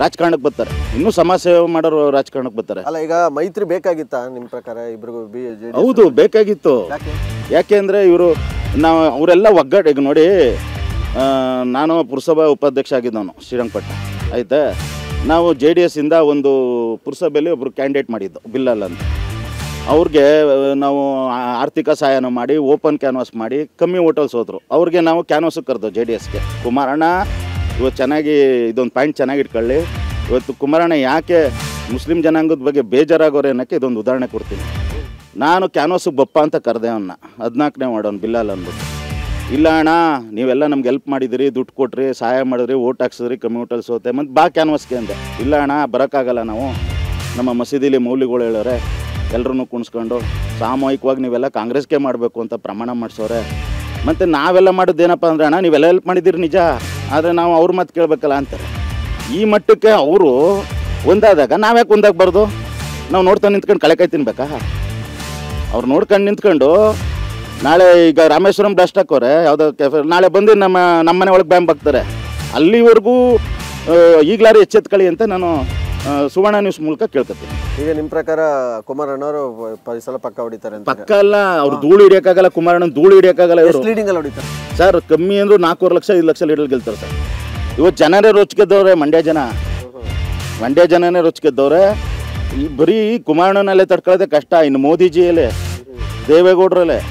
ರಾಜಕಾರಣಕ್ಕೆ ಬರ್ತಾರೆ, ಇನ್ನೂ ಸಮಾಜ ಸೇವೆ ಮಾಡೋರು ರಾಜಕಾರಣಕ್ಕೆ ಬರ್ತಾರೆ. ಅಲ್ಲ, ಈಗ ಮೈತ್ರಿ ಬೇಕಾಗಿತ್ತಾ ನಿಮ್ಮ ಪ್ರಕಾರ ಇಬ್ರಿಗೂ? ಹೌದು, ಬೇಕಾಗಿತ್ತು. ಯಾಕೆ ಅಂದರೆ ಇವರು ಅವರೆಲ್ಲ ಒಗ್ಗಟ್ಟು. ಈಗ ನೋಡಿ, ನಾನು ಪುರಸಭಾ ಉಪಾಧ್ಯಕ್ಷ ಆಗಿದ್ದವನು ಶ್ರೀರಂಗಪಟ್ಟಣ, ಆಯಿತಾ. ನಾವು JDS ಇಂದ ಒಂದು ಪುರಸಭೆಯಲ್ಲಿ ಒಬ್ಬರು ಕ್ಯಾಂಡಿಡೇಟ್ ಮಾಡಿದ್ದು ಬಿಲ್ಲಲ್ ಅಂತ. ಅವ್ರಿಗೆ ನಾವು ಆರ್ಥಿಕ ಸಹಾಯನ ಮಾಡಿ ಓಪನ್ ಕ್ಯಾನ್ವಾಸ್ ಮಾಡಿ ಕಮ್ಮಿ ಹೋಟೆಲ್ಸ್ ಹೋದ್ರು. ಅವ್ರಿಗೆ ನಾವು ಕ್ಯಾನ್ವಾಸಿಗೆ ಕರೆದು JDSಗೆ. ಕುಮಾರಣ್ಣ ಇವತ್ತು ಚೆನ್ನಾಗಿ ಇದೊಂದು ಪಾಯಿಂಟ್ ಚೆನ್ನಾಗಿ ಇಟ್ಕೊಳ್ಳಿ. ಇವತ್ತು ಕುಮಾರಣ್ಣ ಯಾಕೆ ಮುಸ್ಲಿಂ ಜನಾಂಗದ ಬಗ್ಗೆ ಬೇಜಾರಾಗೋರೆ ಅನ್ನೋಕ್ಕೆ ಇದೊಂದು ಉದಾಹರಣೆ ಕೊಡ್ತೀನಿ. ನಾನು ಕ್ಯಾನ್ವಾಸಿಗೆ ಬಪ್ಪ ಅಂತ ಕರೆದೆ ಅವನ್ನ, 14ನೇ ವಾರ್ಡವ್ನು ಬಿಲ್ಲಲ್ ಅಂದ್ಬಿಟ್ಟು. ಇಲ್ಲ ಅಣ್ಣ, ನೀವೆಲ್ಲ ನಮ್ಗೆ ಹೆಲ್ಪ್ ಮಾಡಿದಿರಿ, ದುಡ್ಡು ಕೊಟ್ರಿ, ಸಹಾಯ ಮಾಡಿದ್ರಿ, ಓಟ್ ಹಾಕ್ಸಿದ್ರಿ, ಕಮ್ಮಿ ಹೋಟೆಲ್ಸ್ ಹೋತೆ, ಮತ್ತು ಬಾ ಕ್ಯಾನ್ವಾಸ್ಗೆ ಅಂದೆ. ಇಲ್ಲ ಅಣ್ಣ, ಬರೋಕ್ಕಾಗಲ್ಲ, ನಾವು ನಮ್ಮ ಮಸೀದಿಲಿ ಮೌಲ್ಯಗಳು ಹೇಳೋರೆ, ಎಲ್ಲರೂ ಕುಣಿಸ್ಕೊಂಡು ಸಾಮೂಹಿಕವಾಗಿ ನೀವೆಲ್ಲ ಕಾಂಗ್ರೆಸ್ಗೆ ಮಾಡಬೇಕು ಅಂತ ಪ್ರಮಾಣ ಮಾಡಿಸೋರೆ. ಮತ್ತು ನಾವೆಲ್ಲ ಮಾಡೋದೇನಪ್ಪ ಅಂದರೆ, ಅಣ್ಣ ನೀವೆಲ್ಲ ಹೆಲ್ಪ್ ಮಾಡಿದ್ದೀರಿ ನಿಜ, ಆದರೆ ನಾವು ಅವ್ರ ಮಾತು ಕೇಳಬೇಕಲ್ಲ ಅಂತಾರೆ. ಈ ಮಟ್ಟಕ್ಕೆ ಅವರು ಒಂದಾದಾಗ ನಾವ್ಯಾಕೆ ಒಂದಾಗಬಾರ್ದು? ನಾವು ನೋಡ್ತಾ ನಿಂತ್ಕೊಂಡು ಕಳೆಕಾಯಿ ತಿನ್ಬೇಕಾ? ಅವ್ರು ನೋಡ್ಕೊಂಡು ನಿಂತ್ಕೊಂಡು ನಾಳೆ ಈಗ ರಾಮೇಶ್ವರಂ ಬ್ಲಾಸ್ಟ್ ಹಾಕೋರೆ ಯಾವುದೋ ಕೆಫೆ, ನಾಳೆ ಬಂದು ನಮ್ಮ ಮನೆ ಒಳಗೆ ಬ್ಯಾಂಬ್ ಹಾಕ್ತಾರೆ. ಅಲ್ಲಿವರೆಗೂ ಈಗಲಾರು ಎಚ್ಚೆತ್ಕೊಳ್ಳಿ ಅಂತ ನಾನು ಸುವರ್ಣ ನ್ಯೂಸ್ ಮೂಲಕ ಕೇಳ್ಕೊತೀನಿ. ಈಗ ನಿಮ್ಮ ಪ್ರಕಾರ ಕುಮಾರಣ್ಣವರು ಈ ಸಲ ಪಕ್ಕ ಹೊಡಿತಾರೆ ಅಂತ? ಪಕ್ಕ ಅಲ್ಲ, ಅವ್ರು ಧೂಳು ಹಿಡಿಯೋಕ್ಕಾಗಲ್ಲ, ಕುಮಾರಣ್ಣ ಧೂಳು ಹಿಡಿಯೋಕ್ಕಾಗಲ್ಲ. ಇವರು ಲೀಡಿಂಗಲ್ಲಿ ಹೊಡಿತಾರೆ ಸರ್, ಕಮ್ಮಿ ಅಂದರೂ 4 ಲಕ್ಷ 5 ಲಕ್ಷ ಲೀಡರ್ ಗೆಲ್ತಾರೆ ಸರ್. ಇವತ್ತು ಜನರೇ ರೊಚ್ಗೆದ್ದವ್ರೆ, ಮಂಡ್ಯ ಜನನೇ ರೊಚ್ಗೆದ್ದವ್ರೆ. ಈ ಬರೀ ಕುಮಾರಣ್ಣನಲ್ಲೇ ತಡ್ಕೊಳ್ಳೋದೇ ಕಷ್ಟ. ಇನ್ನು ಮೋದಿಜಿಯಲ್ಲೇ, ದೇವೇಗೌಡರಲ್ಲೇ,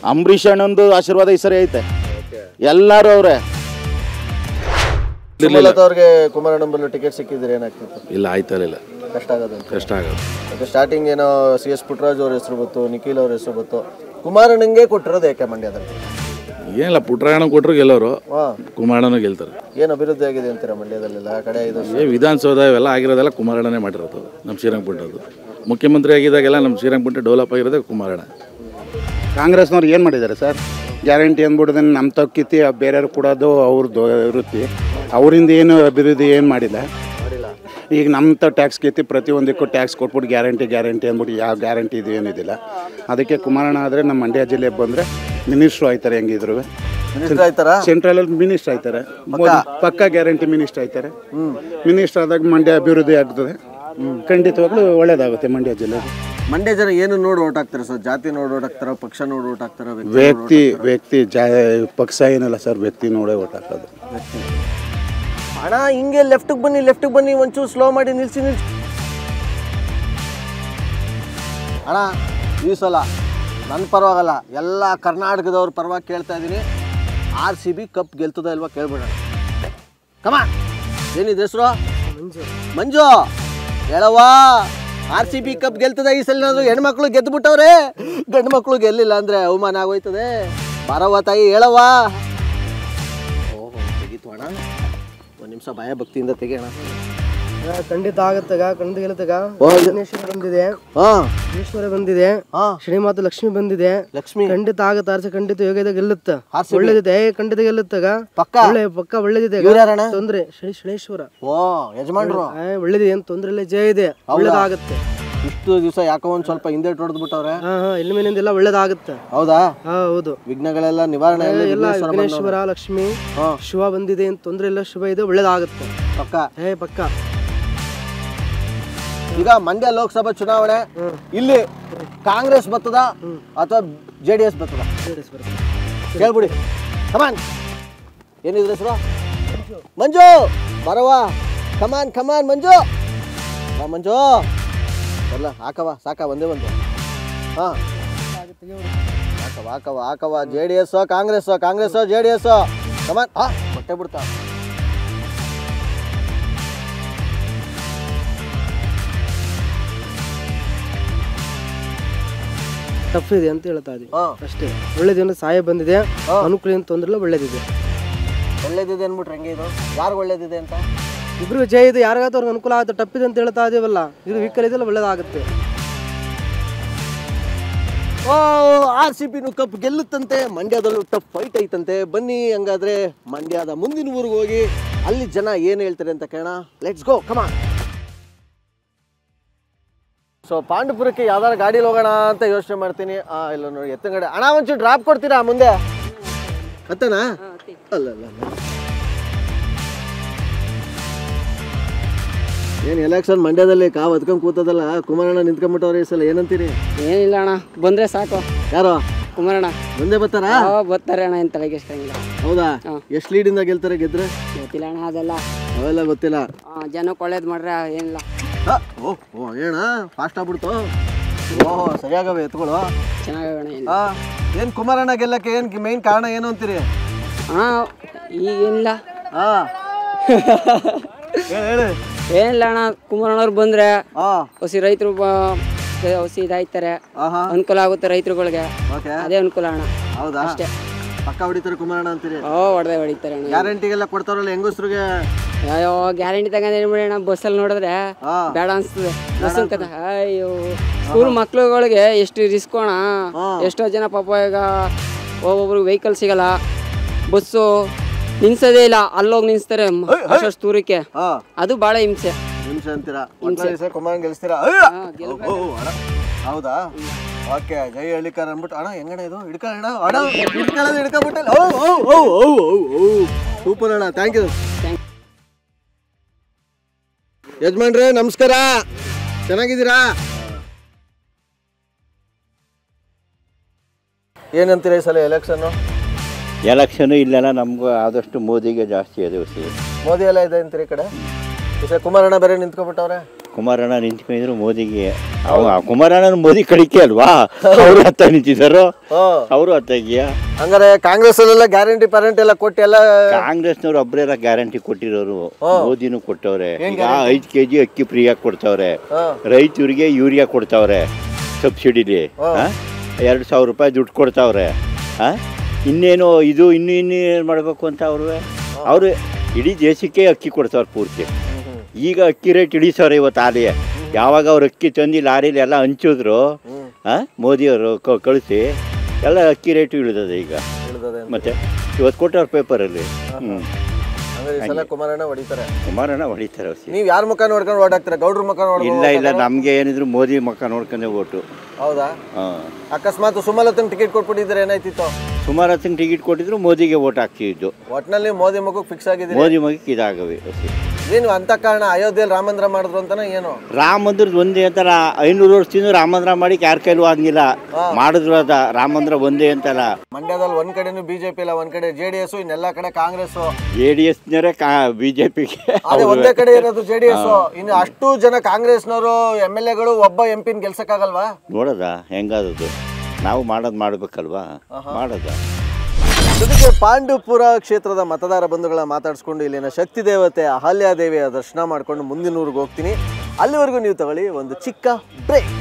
ಅಂಬರೀಷ್ ಅಣ್ಣಂದು ಆಶೀರ್ವಾದ ಈ ಸರಿ ಐತೆ. ಎಲ್ಲರೂ ಅವರೇ. ಅವ್ರಿಗೆ ಕುಮಾರಣ್ಣಂಬಲ್ಲಿ ಟಿಕೆಟ್ ಸಿಕ್ಕಿದ್ರೆ ಏನಾಗ್ತಿತ್ತು? ಇಲ್ಲ, ಆಯ್ತಾನಿಲ್ಲ, ಕಷ್ಟ ಆಗೋದು. ಸ್ಟಾರ್ಟಿಂಗ್ ಏನೋ CS ಪುಟ್ಟರಾಜ್ ಅವ್ರ ಹೆಸರು ಬಂತು, ನಿಖಿಲ್ ಅವ್ರ ಹೆಸರು ಬಂತು. ಕುಮಾರಣ್ಣಂಗೆ ಕೊಟ್ಟಿರೋದು ಯಾಕೆ ಮಂಡ್ಯದಲ್ಲಿ? ಏನಿಲ್ಲ, ಪುಟ್ಟರಾಯಣ ಕೊಟ್ಟರು ಗೆಲ್ಲೋರು, ಕುಮಾರಣ್ಣನೂ ಗೆಲ್ತಾರೆ. ಏನು ಅಭಿವೃದ್ಧಿ ಆಗಿದೆ ಅಂತೀರಾ ಮಂಡ್ಯದಲ್ಲೆಲ್ಲ? ಕಡೆ ವಿಧಾನಸೌಧ ಇವೆಲ್ಲ ಆಗಿರೋದೆಲ್ಲ ಕುಮಾರಣ್ಣನೇ ಮಾಡಿರೋದು. ನಮ್ಮ ಶ್ರೀರಂಗಪಟ್ಟಣದ್ದು ಮುಖ್ಯಮಂತ್ರಿ ಆಗಿದ್ದಾಗೆಲ್ಲ ನಮ್ಮ ಶ್ರೀರಂಗಪಟ್ಟಣ ಡೆವಲಪ್ ಆಗಿರೋದೇ ಕುಮಾರಣ್ಣ. ಕಾಂಗ್ರೆಸ್ನವ್ರು ಏನು ಮಾಡಿದ್ದಾರೆ ಸರ್? ಗ್ಯಾರಂಟಿ ಅಂದ್ಬಿಡೋದು ನಮ್ಮ ತಕ್ಕಿತ್ತಿ ಬೇರೆಯವ್ರು ಕೊಡೋದು ಅವ್ರದ್ದು ವೃತ್ತಿ. ಅವರಿಂದ ಏನು ಅಭಿವೃದ್ಧಿ ಏನು ಮಾಡಿಲ್ಲ. ಈಗ ನಮ್ಮ ಟ್ಯಾಕ್ಸ್ ಕಿತ್ತಿ ಪ್ರತಿಯೊಂದಕ್ಕೂ ಟ್ಯಾಕ್ಸ್ ಕೊಟ್ಬಿಟ್ಟು ಗ್ಯಾರಂಟಿ ಅಂದ್ಬಿಟ್ಟು ಯಾವ ಗ್ಯಾರಂಟಿ ಇದು ಏನಿದಿಲ್ಲ. ಅದಕ್ಕೆ ಕುಮಾರಣ್ಣ ಆದರೆ ನಮ್ಮ ಮಂಡ್ಯ ಜಿಲ್ಲೆಗೆ ಬಂದರೆ ಮಿನಿಸ್ಟ್ರು ಆಯ್ತಾರೆ. ಹೆಂಗಿದ್ರು ಸೆಂಟ್ರಲಲ್ಲಿ ಮಿನಿಸ್ಟ್ರ್ ಆಯ್ತಾರೆ, ಪಕ್ಕ ಗ್ಯಾರಂಟಿ ಮಿನಿಸ್ಟ್ರ್ ಆಯ್ತಾರೆ. ಮಿನಿಸ್ಟ್ರ್ ಆದಾಗ ಮಂಡ್ಯ ಅಭಿವೃದ್ಧಿ ಆಗ್ತದೆ. ಖಂಡಿತವಾಗ್ಲೂ ಒಳ್ಳೇದಾಗುತ್ತೆ ಮಂಡ್ಯ ಜಿಲ್ಲೆ. ಮಂಡ್ಯ ಜನ ಏನು ನೋಡಿ ಓಟ್ ಹಾಕ್ತಾರೆ ಸರ್? ಜಾತಿ ನೋಡಿ ಓಟ್ ಹಾಕ್ತಾರ, ಪಕ್ಷ ನೋಡಿ ಓಟ್ ಹಾಕ್ತಾರ? ವ್ಯಕ್ತಿ ಪಕ್ಷ ಏನಲ್ಲ ಸರ್, ವ್ಯಕ್ತಿ ನೋಡೇ ಓಟ್ ಹಾಕೋದು. ಅಣ್ಣ ಹಿಂಗೆ ಲೆಫ್ಟಿಗೆ ಬನ್ನಿ, ಒಂಚೂರು ಸ್ಲೋ ಮಾಡಿ ನಿಲ್ಸಿ. ಅಣ್ಣ ಈ ಸಲ ನನ್ನ ಪರವಾಗಲ್ಲ, ಎಲ್ಲ ಕರ್ನಾಟಕದವ್ರ ಪರವಾಗಿ ಕೇಳ್ತಾ ಇದ್ದೀನಿ. RCB ಕಪ್ ಗೆಲ್ತದ ಇಲ್ವಾ ಕೇಳ್ಬಿಡೋಣ. ಕಮ ಏನಿದೆ ಹೆಸರು? ಮಂಜು ಹೇಳವ್ವಾ, RCB ಕಪ್ ಗೆಲ್ತದ ಈ ಸಲ. ಹೆಣ್ಮಕ್ಳು ಗೆದ್ದು ಬಿಟ್ಟವ್ರೆ, ಗಂಡು ಮಕ್ಳು ಗೆಲ್ಲಿಲ್ಲ ಅಂದರೆ ಅವಮಾನ ಆಗೋಯ್ತದೆ. ಬರವ್ವ ತಾಯಿ ಹೇಳವ್ವ. ಓಹೋ ತೆಗಿತು ಅಣ್ಣ, ಒಂದು ನಿಮಿಷ ಭಯ ಭಕ್ತಿಯಿಂದ ತೆಗಿಯೋಣ. ಖಂಡಿತ ಆಗತ್ತಾಗ, ಖಂಡಿತ ಗೆಲ್ಲತ್ತಾಗ. ವಿಘ್ನೇಶ್ವರ ಬಂದಿದೆ, ಈಶ್ವರ ಬಂದಿದೆ, ಶ್ರೀಮಾತ ಲಕ್ಷ್ಮಿ ಬಂದಿದೆ. ಲಕ್ಷ್ಮಿ ಖಂಡಿತ ಆಗತ್ತ. ಆರ್ಸಿ ಖಂಡಿತ ಯೋಗದ ಗೆಲ್ಲುತ್ತ, ಒಳ್ಳೇದಿದೆ, ಖಂಡಿತ ಗೆಲ್ಲತ್ತಾಗ. ಪಕ್ಕ ಒಳ್ಳೇದಿದೆ, ತೊಂದ್ರೆ ಶ್ರೇಶ್ವರ. ಓ ಯಜಮಾನ್ರು ಒಳ್ಳೇದಿದೆ, ಏನ್ ತೊಂದ್ರೆ ಇಲ್ಲ, ಜಯ ಇದೆ, ಒಳ್ಳೇದಾಗತ್ತೆ. ಇಷ್ಟು ದಿವಸ ಯಾಕೋ ಒಂದ್ ಸ್ವಲ್ಪ ಹಿಂದೆ ಹೊಡೆದ್ ಬಿಟ್ಟವ್ರೆ. ಇಲ್ಲಿ ಮೇಲಿಂದ ಎಲ್ಲ ಒಳ್ಳೇದಾಗತ್ತೆ. ಹೌದಾ? ಹೌದು, ವಿಘ್ನಗಳೆಲ್ಲ ನಿವಾರಣೆ ಎಲ್ಲ ವಿಘ್ನೇಶ್ವರ ಲಕ್ಷ್ಮಿ ಶಿವ ಬಂದಿದೆ, ಏನ್ ತೊಂದ್ರೆ ಇಲ್ಲ, ಶುಭ ಇದೆ, ಒಳ್ಳೇದಾಗತ್ತೆ ಪಕ್ಕ. ಪಕ್ಕ. ಈಗ ಮಂಡ್ಯ ಲೋಕಸಭಾ ಚುನಾವಣೆ, ಇಲ್ಲಿ ಕಾಂಗ್ರೆಸ್ ಬರ್ತದ ಅಥವಾ JDS ಬರ್ತದ? ಕೇಳ್ಬಿಡಿ. ಕಮಾನ್, ಏನಿದ್ರೆ ಹೆಸರು? ಮಂಜು ಬರವ. ಕಮಾನ್ ಕಮಾನ್ ಮಂಜು, ಮಂಜು ಎಲ್ಲ ಹಾಕವ. ಸಾಕ ಒಂದೇ ಒಂದು. ಹಾಂ ಹಾಕವ. JDS Congress, Congress JDS. ಕಮಾನ್. ಹೊಟ್ಟೆ ಬಿಡ್ತಾ. ಟಫ್ ಇದೆ ಅಂತ ಹೇಳ್ತಾ ಇದೀವಿ ಅಷ್ಟೇ. ಒಳ್ಳೇದೇನು ಸಹಾಯ ಬಂದಿದೆ, ಅನುಕೂಲ ಏನು ತೊಂದ್ರೆ ಇಲ್ಲ, ಒಳ್ಳೇದಿದೆ. ಒಳ್ಳೇದಿದೆ ಅಂದ್ಬಿಟ್ರೆ ಹೆಂಗೆ ಇದು? ಯಾರು ಒಳ್ಳೇದಿದೆ ಅಂತ? ಇಬ್ರು ಜಯ ಇದೆ, ಯಾರಿಗಾದ್ರೂ ಅವ್ರಿಗೆ ಅನುಕೂಲ ಆಗುತ್ತೆ. ಟಫ್ ಇದೆ ಅಂತ ಹೇಳ್ತಾ ಇದೀವಲ್ಲ, ಇದು ವೀಕಲ್ ಇದೆಲ್ಲ ಒಳ್ಳೇದಾಗುತ್ತೆ. RCB ಕಪ್ ಗೆಲ್ಲುತ್ತಂತೆ. ಮಂಡ್ಯದಲ್ಲೂ ಟಫ್ ಫೈಟ್ ಐತಂತೆ. ಬನ್ನಿ ಹಂಗಾದ್ರೆ ಮಂಡ್ಯದ ಮುಂದಿನ ಊರಿಗೆ ಹೋಗಿ ಅಲ್ಲಿ ಜನ ಏನು ಹೇಳ್ತಾರೆ ಅಂತ ಕೇಳೋಣ. Let's go, come on. ಸೊ ಪಾಂಡುಪುರಕ್ಕೆ ಯಾವ್ದಾರು ಗಾಡೀಲಿ ಹೋಗೋಣ ಅಂತ ಯೋಚನೆ ಮಾಡ್ತೀನಿ. ಇಲ್ಲ ನೋಡಿ ಎತ್ತಿನ ಗಾಡಿ. ಅಣ್ಣ ಒಂಚೂರು ಡ್ರಾಪ್ ಕೊಡ್ತೀರಾ ಮುಂದೆ? ಹತ್ತನಾ? ಅಲ್ಲ ಏನು ಎಲೆಕ್ಷನ್ ಮಂಡ್ಯದಲ್ಲಿ ಕಾವು ಹತ್ಕೊಂಡು ಕೂತದಲ್ಲ, ಕುಮಾರಣ್ಣ ನಿಂತ್ಕೊಂಡ್ಬಿಟ್ಟವ್ರೆ ಈ ಸಲ, ಏನಂತೀರಿ? ಏನಿಲ್ಲ ಅಣ್ಣ, ಬಂದ್ರೆ ಸಾಕು. ಯಾರು? ಕುಮಾರಣ್ಣ ಮುಂದೆ ಬರ್ತಾರಾ? ಬರ್ತಾರೆ ಅಣ್ಣ, ಏನು ತಲೆಗೆ ಇಷ್ಟಂಗಿಲ್ಲ. ಹೌದಾ? ಎಷ್ಟು ಲೀಡಿಂದ ಗೆಲ್ತಾರೆ ಗೆದ್ರೆ? ಗೊತ್ತಿಲ್ಲ ಅಣ್ಣ ಅದೆಲ್ಲ, ಅವೆಲ್ಲ ಗೊತ್ತಿಲ್ಲ. ಜನಕ್ಕೆ ಒಳ್ಳೇದು ಮಾಡ್ರೆ ಏನಿಲ್ಲ. ಓಹ್ ಏನ ಫಾಸ್ಟ್ ಆಗ್ಬಿಡ್ತು. ಓಹೋ ಸರಿಯಾಗವೆ ಎತ್ಗಳು, ಚೆನ್ನಾಗಣ್ಣ. ಏನು ಕುಮಾರಣ್ಣ ಗೆಲ್ಲಕ್ಕೆ ಏನು ಮೇನ್ ಕಾರಣ ಏನು ಅಂತೀರಿ? ಈಗೇನಿಲ್ಲ, ಹೇಳಿ. ಏನಿಲ್ಲ ಅಣ್ಣ, ಕುಮಾರಣ್ಣವ್ರು ಬಂದ್ರೆ ಹೊಸಿ ರೈತರು ಹೊಸಿ ಇದಾಯ್ತಾರೆ, ಅನುಕೂಲ ಆಗುತ್ತೆ ರೈತರುಗಳಿಗೆ, ಅದೇ ಅನುಕೂಲ ಅಣ್ಣ. ಹೌದಾ? ಅಷ್ಟೇ. ಪಕ್ಕ ಹೊಡಿತಾರೆ ಕುಮಾರಣ್ಣ ಅಂತೀರಿ? ಹೊಡಿತಾರೆ ಅಣ್ಣ. ಗ್ಯಾರಂಟಿಗೆಲ್ಲ ಕೊಡ್ತಾರಲ್ಲ ಹೆಂಗಸ್ರಿಗೆ? ಅಯ್ಯೋ ಗ್ಯಾರಂಟಿ ತಗೊಂಡು ಏನ್ ಮಾಡಿ ಅಣ್ಣ, ಬಸ್ಸಲ್ಲಿ ನೋಡಿದ್ರೆ ಬೇಡ ಅನ್ಸ್ತದೆ. ಬಸ್ ಕದ ಅಯ್ಯೋ, ಸ್ಕೂಲ್ ಮಕ್ಳುಗಳಿಗೆ ಎಷ್ಟು ರಿಸ್ಕ್ ಅಣ್ಣ. ಎಷ್ಟೋ ಜನ ಪಾಪ ಈಗ ಒಬ್ಬೊಬ್ರಿಗೆ ವೆಹಿಕಲ್ ಸಿಗಲ್ಲ, ಬಸ್ಸು ನಿಲ್ಸೋದೇ ಇಲ್ಲ, ಅಲ್ಲೋಗಿ ನಿಲ್ಸ್ತಾರೆ ಅಷ್ಟು ದೂರಕ್ಕೆ. ಅದು ಬಹಳ ಹಿಂಸೆ. ಹಿಂಸೆ ಅಂತೀರಾ? ಕುಮಾರಣ್ಣ ಗೆಲ್ಸ್ತೀರಾ? ಹೌದಾ? ಓಕೆ, ಜೈ ಹಳ್ಳಿಕಾರ ಅಂದ್ಬಿಟ್ಟು ಅಣ್ಣ ಹೆಂಗಣ್ಣ ಇದು ಹಿಡ್ಕೊಳ್ಳೋಣ. ಅಣ್ಣ ಹಿಡ್ಕೊಳ್ಳೋದು ಹಿಡ್ಕೊಬಿಟ್ಟಲ್ಲ. ಸೂಪರ್ ಅಣ್ಣ, ಥ್ಯಾಂಕ್ ಯು. ಯಜಮಾನ್ರೆ ನಮಸ್ಕಾರ, ಚೆನ್ನಾಗಿದ್ದೀರಾ? ಏನಂತೀರ ಈ ಸಲ ಎಲೆಕ್ಷನ್ನು? ಎಲೆಕ್ಷನ್ ಇಲ್ಲೆಲ್ಲ ನಮ್ಗೆ ಆದಷ್ಟು ಮೋದಿಗೆ ಜಾಸ್ತಿ ಇದೆ. ಮೋದಿ ಎಲ್ಲ ಇದೆ ಅಂತೀರಿ ಈ ಕಡೆ? ಈ ಸಲ ಕುಮಾರಣ್ಣ ಬೇರೆ ನಿಂತ್ಕೊಬಿಟ್ಟವ್ರೆ. ಕುಮಾರಣ್ಣ ನಿಂತ್ಕೊಂಡಿದ್ರು ಮೋದಿಗೆ. ಕುಮಾರಣ್ಣ ಮೋದಿ ಕಡಿಕೆ ಅಲ್ವಾ, ಅವರು ಹತ್ತ ನಿಂತಿದ್ದಾರೋ, ಅವರು ಹತ್ತಾಗಿಯಾ? ಹಂಗಾರೆ ಕಾಂಗ್ರೆಸ್ ಅಲ್ಲೆಲ್ಲ ಗ್ಯಾರಂಟಿ ಪ್ಯಾರಂಟಿ ಎಲ್ಲ ಕೊಟ್ಟು ಎಲ್ಲ ಕಾಂಗ್ರೆಸ್ನವ್ರು ಒಬ್ಬರೆಲ್ಲ ಗ್ಯಾರಂಟಿ ಕೊಟ್ಟಿರೋರು, ಮೋದಿನೂ ಕೊಟ್ಟವ್ರೆ. ಈಗ 5 kg ಅಕ್ಕಿ ಫ್ರೀಯಾಗಿ ಕೊಡ್ತಾವ್ರೆ, ರೈತರಿಗೆ ಯೂರಿಯಾ ಕೊಡ್ತಾವ್ರೆ ಸಬ್ಸಿಡಿಲಿ, 2,000 ರೂಪಾಯಿ ದುಡ್ಡು ಕೊಡ್ತಾವ್ರೆ. ಇನ್ನೇನು ಇದು ಇನ್ನೇನು ಮಾಡಬೇಕು ಅಂತ ಅವರು ಇಡೀ ದೇಶಕ್ಕೆ ಅಕ್ಕಿ ಕೊಡ್ತಾವ್ರೆ ಪೂರ್ತಿ. ಈಗ ಅಕ್ಕಿ ರೇಟ್ ಇಳಿಸೋರು ಇವತ್ತು ಆಲಿಯೇ. ಯಾವಾಗ ಅವ್ರು ಅಕ್ಕಿ ತಂದು ಲಾರಿಲಿ ಎಲ್ಲ ಹಂಚಿದ್ರು, ಮೋದಿಯವರು ಕಳಿಸಿ ಎಲ್ಲ ಅಕ್ಕಿ ರೇಟು ಇಳಿದದೆ ಈಗ. ಮತ್ತೆ ಇವತ್ತು ಕೊಟ್ಟವ್ರ ಪೇಪರಲ್ಲಿ. ಕುಮಾರಣ್ಣ ಹೊಡಿತಾರೆ. ಕುಮಾರಣ್ಣ ಹೊಡಿತಾರೆ. ನೀವು ಯಾರ ಮುಖ ನೋಡ್ಕೊಂಡು ಓಟ್ ಹಾಕ್ತೀರಾ? ಗೌಡ್ರ ಮುಖ ನೋಡ್ಕೊಂಡು? ಇಲ್ಲ, ನಮ್ಗೆ ಏನಿದ್ರು ಮೋದಿ ಮುಖ ನೋಡ್ಕೊಂಡೆ ಓಟು. ಹೌದಾ? ಅಕಸ್ಮಾತ್ ಸುಮಲತಂಗ್ ಟಿಕೆಟ್ ಕೊಟ್ಬಿಟ್ಟಿದ್ರೆ ಏನಾಯ್ತಿತ್ತು? ಸುಮಾರತ್ತಂಗೆ ಟಿಕೆಟ್ ಕೊಟ್ಟಿದ್ರು ಮೋದಿಗೆ ಓಟ್ ಹಾಕ್ತಿದ್ದು. ಒಟ್ಟಿನಲ್ಲಿ ಮೋದಿ ಮಗಕ್ಕೆ ಫಿಕ್ಸ್ ಆಗಿದೆ. ಮೋದಿ ಮಗಕ್ಕೆ ಇದಾಗವೆ. ಏನು ಅಂತ ಕಾರಣ ಅಯೋಧ್ಯೆಯಲ್ಲಿ ರಾಮ ಮಂದಿರ ಮಾಡಿದ್ರು ಅಂತಾನೆ ಏನು? ರಾಮ ಮಂದಿರದ ಒಂದೇ ಅಂತಲ್ಲ, 500 ವರ್ಷದಿಂದ ರಾಮ ಮಂದಿರ ಮಾಡಿ ಯಾರ ಕೈಲೂ ಆಗಿಲ್ಲ. ಮಾಡಿದ್ರು ಅದ ರಾಮ ಮಂದಿರ ಒಂದೇ ಅಂತಲ್ಲ. ಮಂಡ್ಯದಲ್ಲಿ ಒಂದ್ ಕಡೆನೂ ಬಿಜೆಪಿ ಇಲ್ಲ, ಒಂದ್ ಕಡೆ JDS, ಇನ್ನೆಲ್ಲ ಕಡೆ ಕಾಂಗ್ರೆಸ್. JDSನವರೇ ಬಿಜೆಪಿಗೆ ಒಂದೇ ಕಡೆ ಇರೋದು JDS. ಇನ್ನು ಅಷ್ಟು ಜನ ಕಾಂಗ್ರೆಸ್ನವರು MLAಗಳು ಒಬ್ಬ MP ಗೆಲ್ಸಕ್ಕಾಗಲ್ವಾ? ನೋಡದ ಹೆಂಗಾದದ್ದು. ನಾವು ಮಾಡೋದು ಮಾಡಬೇಕಲ್ವಾ, ಮಾಡೋದು. ಜೊತೆಗೆ ಪಾಂಡುಪುರ ಕ್ಷೇತ್ರದ ಮತದಾರ ಬಂಧುಗಳ ಮಾತಾಡಿಸ್ಕೊಂಡು ಇಲ್ಲಿನ ಶಕ್ತಿ ದೇವತೆ ಅಹಲ್ಯಾದೇವಿಯ ದರ್ಶನ ಮಾಡಿಕೊಂಡು ಮುಂದಿನ ಊರಿಗೆ ಹೋಗ್ತೀನಿ. ಅಲ್ಲಿವರೆಗೂ ನೀವು ತಗೊಳ್ಳಿ ಒಂದು ಚಿಕ್ಕ ಬ್ರೇಕ್.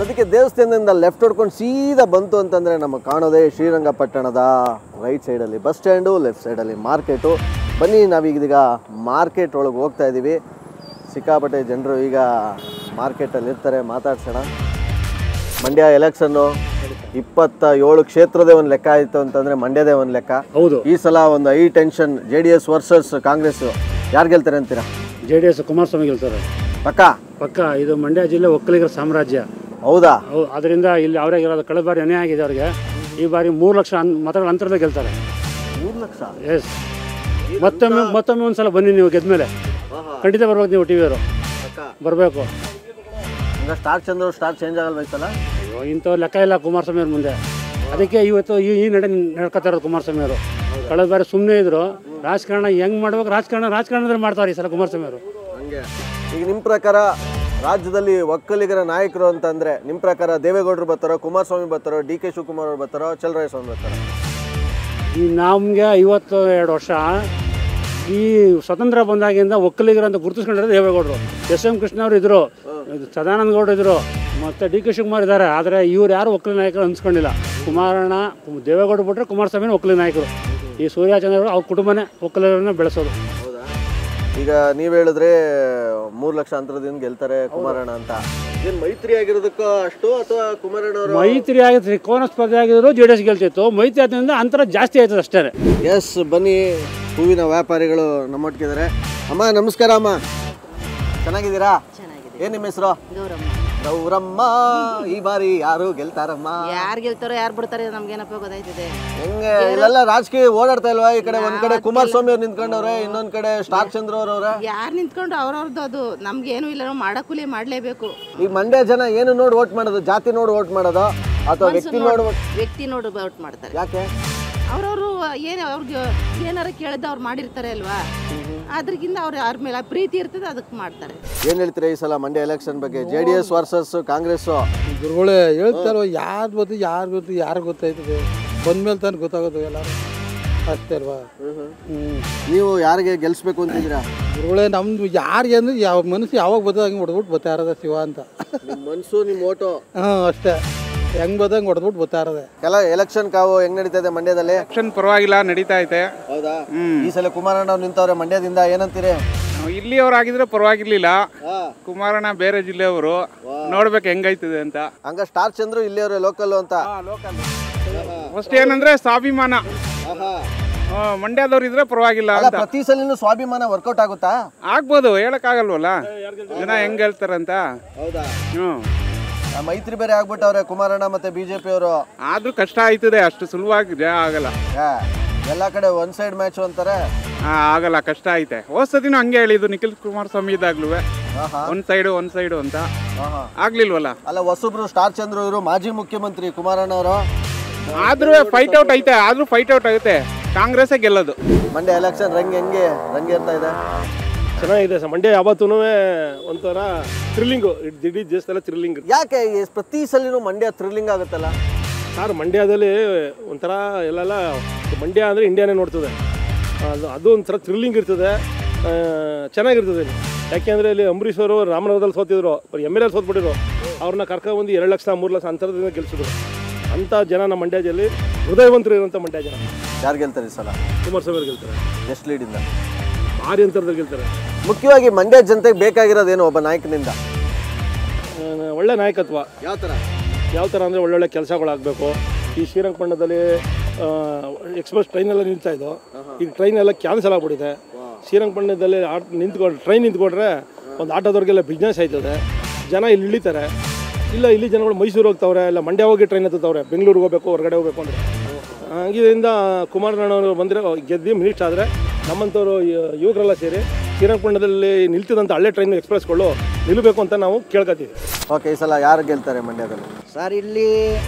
ಅದಕ್ಕೆ ದೇವಸ್ಥಾನದಿಂದ ಲೆಫ್ಟ್ ಹೊಡ್ಕೊಂಡು ಸೀದಾ ಬಂತು ಅಂತಂದರೆ ನಮಗೆ ಕಾಣೋದೇ ಶ್ರೀರಂಗಪಟ್ಟಣದ ರೈಟ್ ಸೈಡಲ್ಲಿ ಬಸ್ ಸ್ಟ್ಯಾಂಡು, ಲೆಫ್ಟ್ ಸೈಡಲ್ಲಿ ಮಾರ್ಕೆಟು. ಬನ್ನಿ, ನಾವೀಗ ಮಾರ್ಕೆಟ್ ಒಳಗೆ ಹೋಗ್ತಾ ಇದ್ದೀವಿ. ಸಿಕ್ಕಾಪಟ್ಟೆ ಜನರು ಈಗ ಮಾರ್ಕೆಟಲ್ಲಿ ಇರ್ತಾರೆ, ಮಾತಾಡ್ಸೋಣ. ಮಂಡ್ಯ ಎಲೆಕ್ಷನ್ನು 27 ಕ್ಷೇತ್ರದೇ ಒಂದು ಲೆಕ್ಕ ಆಯಿತು ಅಂತಂದರೆ ಮಂಡ್ಯದೇ ಒಂದು ಲೆಕ್ಕ. ಹೌದು, ಈ ಸಲ ಒಂದು high tension. JDS versus Congress, ಯಾರು ಗೆಲ್ತಾರೆ ಅಂತೀರಾ? JDS ಕುಮಾರಸ್ವಾಮಿ ಗೆಲ್ತಾರೆ ಪಕ್ಕ. ಇದು ಮಂಡ್ಯ ಜಿಲ್ಲೆ ಒಕ್ಕಲಿಗರ ಸಾಮ್ರಾಜ್ಯ. ಹೌದಾ? ಅದರಿಂದ ಇಲ್ಲಿ ಅವರೇ ಇರೋದು. ಕಳೆದ ಬಾರಿ ಅನ್ಯಾಯ ಆಗಿದೆ ಅವರಿಗೆ. ಈ ಬಾರಿ 3 ಲಕ್ಷ ಮತಗಳ ಅಂತರದಲ್ಲಿ ಗೆಲ್ತಾರೆ. 3 ಲಕ್ಷ? ಎಸ್. ಮತ್ತೊಮ್ಮೆ ಒಂದ್ಸಲ ಬನ್ನಿ, ನೀವು ಗೆದ್ಮೇಲೆ ಖಂಡಿತ ಬರ್ಬೇಕು. ನೀವು ಟಿವಿಯವರು ಬರಬೇಕು. ಸ್ಟಾರ್ ಚೇಂಜ್ ಆಗಲ್ವ ಈ ಸಲ? ಇಂಥವ್ರು ಲೆಕ್ಕ ಇಲ್ಲ ಕುಮಾರಸ್ವಾಮಿ ಅವ್ರ ಮುಂದೆ. ಅದಕ್ಕೆ ಇವತ್ತು ಈ ನಡ್ಕೊತಾ ಇರೋದು ಕುಮಾರಸ್ವಾಮಿ ಅವರು. ಕಳೆದ ಬಾರಿ ಸುಮ್ಮನೆ ಇದ್ರು. ರಾಜಕಾರಣ ಹೆಂಗ್ ಮಾಡ್ಬೇಕು, ರಾಜಕಾರಣದಲ್ಲಿ ಮಾಡ್ತಾರೆ ಈ ಸಲ ಕುಮಾರಸ್ವಾಮಿ ಅವರು. ಈಗ ನಿಮ್ಮ ಪ್ರಕಾರ ರಾಜ್ಯದಲ್ಲಿ ಒಕ್ಕಲಿಗರ ನಾಯಕರು ಅಂತಂದರೆ ನಿಮ್ಮ ಪ್ರಕಾರ ದೇವೇಗೌಡರು ಬರ್ತಾರೋ, ಕುಮಾರಸ್ವಾಮಿ ಬರ್ತಾರೋ, DK ಶಿವಕುಮಾರ್ ಅವರು ಬರ್ತಾರೋ, ಚಲರಾಯಸ್ವಾಮಿ ಬರ್ತಾರೋ? ಈ ನಮಗೆ 52 ವರ್ಷ ಈ ಸ್ವತಂತ್ರ ಬಂದಾಗಿಂದ ಒಕ್ಕಲಿಗರು ಅಂತ ಗುರುತಿಸ್ಕೊಂಡಿರೋದು ದೇವೇಗೌಡರು. SM ಕೃಷ್ಣ ಅವರು ಇದ್ರು, ಸದಾನಂದ ಗೌಡರು ಇದ್ರು, ಮತ್ತು DK ಶಿವಕುಮಾರ್ ಇದ್ದಾರೆ. ಆದರೆ ಇವ್ರು ಯಾರು ಒಕ್ಕಲಿಗ ನಾಯಕರು ಅನ್ಸ್ಕೊಂಡಿಲ್ಲ. ದೇವೇಗೌಡರು ಬಿಟ್ಟರೆ ಕುಮಾರಸ್ವಾಮಿನ ಒಕ್ಕಲಿಗ ನಾಯಕರು. ಈ ಸೂರ್ಯಚಂದ್ರ ಅವ್ರ ಕುಟುಂಬನೇ ಒಕ್ಕಲಿಗರನ್ನ ಬೆಳೆಸೋದು. ಈಗ ನೀವು ಹೇಳಿದ್ರೆ 3 ಲಕ್ಷ ಅಂತರದಿಂದ ಗೆಲ್ತಾರೆ ಕುಮಾರಣ್ಣ ಅಂತ. ಏನು ಮೈತ್ರಿ ಆಗಿರೋದಕ್ಕೂ ಅಷ್ಟು ಅಥವಾ ಕುಮಾರಣ್ಣ ಅವರು ಮೈತ್ರಿ ಆಗಿದ್ರೆ ತ್ರಿಕೋನ ಸ್ಪರ್ಧೆ ಆಗಿದ್ರು JDS ಗೆಲ್ತಿತ್ತು. ಮೈತ್ರಿ ಆದ್ರಿಂದ ಅಂತರ ಜಾಸ್ತಿ ಆಯ್ತದೆ ಅಷ್ಟೇ. ಎಸ್, ಬನ್ನಿ, ಹೂವಿನ ವ್ಯಾಪಾರಿಗಳು ನಮ್ಮೊಟ್ಟಿಗಿದ್ದಾರೆ. ಅಮ್ಮ ನಮಸ್ಕಾರ. ಅಮ್ಮ ಚೆನ್ನಾಗಿದ್ದೀರಾ? ಏನು ನಿಮ್ಮ ಹೆಸರು? ಗೌರಮ್ಮ. ಈ ಬಾರಿ ಯಾರು ಗೆಲ್ತಾರಮ್ಮ? ಯಾರು ಗೆಲ್ತಾರೋ ಯಾರು ಬಿಡ್ತಾರೆ ನಮ್ಗೇನಪ್ಪ ಗೊತ್ತಾಯ್ತದೆ. ಹೆಂಗೆ ಇಲ್ಲೆಲ್ಲ ರಾಜಕೀಯ ಓಡಾಡ್ತಾ ಇಲ್ವಾ? ಈ ಕಡೆ ಒಂದ್ ಕಡೆ ಕುಮಾರಸ್ವಾಮಿ ಅವ್ರು ನಿಂತ್ಕೊಂಡವ್ರೆ, ಇನ್ನೊಂದ್ ಕಡೆ ಸ್ಟಾರ್ ಚಂದ್ರ ಅವ್ರವ್ರೆ. ಯಾರು ನಿಂತ್ಕೊಂಡು ಅವ್ರವ್ರದ್ದು ಅದು ನಮ್ಗೇನು ಇಲ್ಲ. ನಾವು ಮಾಡಕ್ಕೂಲಿ ಮಾಡ್ಲೇಬೇಕು. ಈಗ ಮಂಡ್ಯ ಜನ ಏನು ನೋಡಿ ಓಟ್ ಮಾಡೋದು? ಜಾತಿ ನೋಡಿ ಓಟ್ ಮಾಡೋದು ಅಥವಾ ವ್ಯಕ್ತಿ ನೋಡಿ? ವ್ಯಕ್ತಿ ನೋಡಿ ಓಟ್ ಮಾಡ್ತಾರೆ. ಯಾಕೆ? ಅವ್ರವ್ರು ಅವ್ರಿಗೆ ಏನಾರ ಕೇಳಿದ ಅವ್ರು ಮಾಡಿರ್ತಾರೆ ಅಲ್ವಾ, ಅದ್ರಗಿಂತ ಅವ್ರ ಮೇಲೆ ಪ್ರೀತಿ ಇರ್ತದೆ, ಅದಕ್ಕೆ ಮಾಡ್ತಾರೆ. ಏನ್ ಹೇಳ್ತೀರಾ ಈ ಸಲ ಮಂಡ್ಯ ಎಲೆಕ್ಷನ್ ಬಗ್ಗೆ? JDS versus Congress. ಗುರುಗಳೇ ಹೇಳ್ತಾರೋ ಯಾರು ಗೊತ್ತಾಯ್ತದೆ ಬಂದ್ಮೇಲೆ ತಾನು ಗೊತ್ತಾಗೋದು ಎಲ್ಲರೂ ಅಷ್ಟೇ ಅಲ್ವಾ. ನೀವು ಯಾರಿಗೆ ಗೆಲ್ಸ್ಬೇಕು ಅಂತಿದ್ದೀರಾ? ಗುರುಗಳೇ ನಮ್ದು ಯಾರಿಗೆ ಅಂದ್ರೆ ಯಾವ ಮನಸ್ಸು ಯಾವಾಗ ಬರ್ತದೆ ಹಂಗೆ ಹೊಡೆದ್ಬಿಟ್ಟು ಬರ್ತಾ ಇರೋದ ಶಿವ ಅಂತ. ನಿಮ್ಮ ಮನಸ್ಸು ನಿಮ್ಮ ಓಟು. ಅಷ್ಟೇ, ಹೆಂಗ್ ಬದಂಗೆ ಹೊಡೆದ್ಬಿಟ್ಟು ಬರ್ತಾ ಇರೋದೆ. ಎಲೆಕ್ಷನ್ ಕಾವು ಹೆಂಗ್ ನಡೀತಾ ಇದೆ ಮಂಡ್ಯದಲ್ಲಿ? ಎಲೆಕ್ಷನ್ ಪರವಾಗಿಲ್ಲ, ನಡೀತಾ ಐತೆ. ಹೌದಾ? ಈ ಸಲ ಕುಮಾರಣ್ಣ ಅವ್ರು ನಿಂತವ್ರೆ ಮಂಡ್ಯದಿಂದ, ಏನಂತೀರಿ? ಇಲ್ಲಿಯವ್ರಾಗಿದ್ರೆ ಪರವಾಗಿರ್ಲಿಲ್ಲ. ಕುಮಾರಣ್ಣ ಬೇರೆ ಜಿಲ್ಲೆಯವರು, ನೋಡ್ಬೇಕು ಹೆಂಗೈತದೆ ಅಂತ. ಹಂಗ ಸ್ಟಾರ್ ಚಂದ್ರು ಇಲ್ಲಿಯವ್ರೆ, ಲೋಕಲ್ ಅಂತ. ಫಸ್ಟ್ ಏನಂದ್ರೆ ಸ್ವಾಭಿಮಾನ, ಮಂಡ್ಯದವ್ರು ಇದ್ರೆ ಪರವಾಗಿಲ್ಲ ಅಂತ. ಪ್ರತಿ ಸಲಿನೂ ಸ್ವಾಭಿಮಾನ ವರ್ಕೌಟ್ ಆಗುತ್ತಾ? ಆಗ್ಬೋದು, ಹೇಳಕ್ ಆಗಲ್ವಲ್ಲ ಜನ ಹೆಂಗ್ ಹೇಳ್ತಾರಂತ. ಹೌದಾ? ಮೈತ್ರಿ ಬೇರೆ ಆಗ್ಬಿಟ್ಟವ್ರೆ ಕುಮಾರಣ್ಣ ಮತ್ತೆ BJP ಅವರು. ಆದ್ರೂ ಕಷ್ಟ ಆಯ್ತದೆ, ಅಷ್ಟು ಸುಲಭವಾಗಿ ಆಗಲ್ಲ. ಎಲ್ಲಾ ಕಡೆ ಒನ್ ಸೈಡ್ ಮ್ಯಾಚ್ ಅಂತಾರೆ. ಆಗಲ್ಲ, ಕಷ್ಟ ಐತೆ. ಹೋದ್ಸತಿನೂ ಹಂಗೆ ಹೇಳಿದ್ದು ನಿಖಿಲ್ ಕುಮಾರಸ್ವಾಮಿ ಇದಾಗ್ಲೂ ಒಂದ್ ಸೈಡು ಅಂತ ಆಗ್ಲಿಲ್ವಲ್ಲ. ಅಲ್ಲ, ಹೊಸಬ್ರು ಸ್ಟಾರ್ ಚಂದ್ರ ಇವರು ಮಾಜಿ ಮುಖ್ಯಮಂತ್ರಿ ಕುಮಾರಣ್ಣ ಅವರು. ಆದ್ರೂ ಫೈಟ್ ಔಟ್ ಐತೆ. ಕಾಂಗ್ರೆಸ್ ಗೆಲ್ಲೋದು. ಮಂಡ್ಯ ಎಲೆಕ್ಷನ್ ರಂಗ್ ಇರ್ತಾ ಇದೆ. ಚೆನ್ನಾಗಿದೆ ಸರ್. ಮಂಡ್ಯ ಯಾವತ್ತೂ ಒಂಥರ ಥ್ರಿಲ್ಲಿಂಗು, ಇಡೀ ದೇಶದಲ್ಲ ಥ್ರಿಲ್ಲಿಂಗ್. ಯಾಕೆ ಪ್ರತಿ ಸಲಿನೂ ಮಂಡ್ಯ ಥ್ರಿಲ್ಲಿಂಗ್ ಆಗುತ್ತಲ್ಲ ಸರ್? ಮಂಡ್ಯದಲ್ಲಿ ಒಂಥರ ಎಲ್ಲೆಲ್ಲ ಮಂಡ್ಯ ಅಂದರೆ ಇಂಡಿಯಾನೇ ನೋಡ್ತದೆ. ಅದು ಒಂಥರ ಥ್ರಿಲ್ಲಿಂಗ್ ಇರ್ತದೆ, ಚೆನ್ನಾಗಿರ್ತದೆ. ಯಾಕೆಂದರೆ ಇಲ್ಲಿ ಅಂಬರೀಷ್ ಅವರು ರಾಮನಗರದಲ್ಲಿ ಸೋತಿದ್ರು, MLA ಸೋತ್ಬಿಟ್ಟಿದ್ರು. ಅವ್ರನ್ನ ಕರ್ಕೊಂಡ್ಬಂದು 2 ಲಕ್ಷ 3 ಲಕ್ಷ ಅಂತರದಿಂದ ಗೆಲ್ಸಿದ್ರು. ಅಂಥ ಜನ ನಮ್ಮ ಮಂಡ್ಯದಲ್ಲಿ ಹೃದಯವಂತರು ಇರುವಂಥ ಮಂಡ್ಯ ಜನ. ಯಾರು ಗೆಲ್ತಾರೆ ಈ ಸಲ? ಕುಮಾರಸ್ವಾಮಿ ಅವ್ರು ಗೆಲ್ತಾರೆ. ಎಷ್ಟು ಲೀಡಿಂದ? ಭಾರಿ ಅಂತರದಲ್ಲಿ ಗೆಲ್ತಾರೆ. ಮುಖ್ಯವಾಗಿ ಮಂಡ್ಯ ಜನತೆಗೆ ಬೇಕಾಗಿರೋದೇನು ಒಬ್ಬ ನಾಯಕನಿಂದ? ಒಳ್ಳೆ ನಾಯಕತ್ವ. ಯಾವ ಥರ ಅಂದರೆ ಒಳ್ಳೊಳ್ಳೆ ಕೆಲಸಗಳಾಗಬೇಕು. ಈ ಶ್ರೀರಂಗಪಟ್ಟಣದಲ್ಲಿ ಎಕ್ಸ್ಪ್ರೆಸ್ ಟ್ರೈನೆಲ್ಲ ನಿಲ್ತಾಯಿದ್ದು, ಈಗ ಟ್ರೈನ್ ಎಲ್ಲ ಕ್ಯಾನ್ಸಲ್ ಆಗಿಬಿಟ್ಟಿದೆ. ಶ್ರೀರಂಗಪಟ್ಟಣದಲ್ಲಿ ಟ್ರೈನ್ ನಿಂತ್ಕೊಂಡ್ರೆ ಒಂದು ಆಟೋದವ್ರಿಗೆಲ್ಲ ಬಿಸ್ನೆಸ್ ಆಯ್ತದೆ. ಜನ ಇಲ್ಲಿ ಇಳಿತಾರೆ. ಇಲ್ಲ, ಇಲ್ಲಿ ಜನಗಳು ಮೈಸೂರು ಹೋಗ್ತಾವ್ರೆ, ಇಲ್ಲ ಮಂಡ್ಯ ಹೋಗಿ ಟ್ರೈನ್ ಹತ್ತವ್ರೆ, ಬೆಂಗಳೂರಿಗೆ ಹೋಗ್ಬೇಕು, ಹೊರಗಡೆ ಹೋಗ್ಬೇಕು ಅಂದರೆ. ಇದರಿಂದ ಕುಮಾರಣ್ಣವರು ಬಂದರೆ ಗೆದ್ದು ಮಿನಿಸ್ಟರ್ ಆದರೆ ನಮ್ಮಂಥವ್ರು ಯುವಕರೆಲ್ಲ ಸೇರಿ ಶ್ರೀರಂಗಪಟ್ಟಣದಲ್ಲಿ ನಿಲ್ತಿದ್ದಂಥ ಹಳೆ ಟ್ರೈನ್ ಎಕ್ಸ್ಪ್ರೆಸ್ಗಳು ನಿಲ್ಲಬೇಕು ಅಂತ ನಾವು ಕೇಳ್ಕೊತೀವಿ. ಓಕೆ, ಈ ಸಲ ಯಾರು ಗೆಲ್ತಾರೆ ಮಂಡ್ಯದಲ್ಲಿ? ಸರ್ ಇಲ್ಲಿ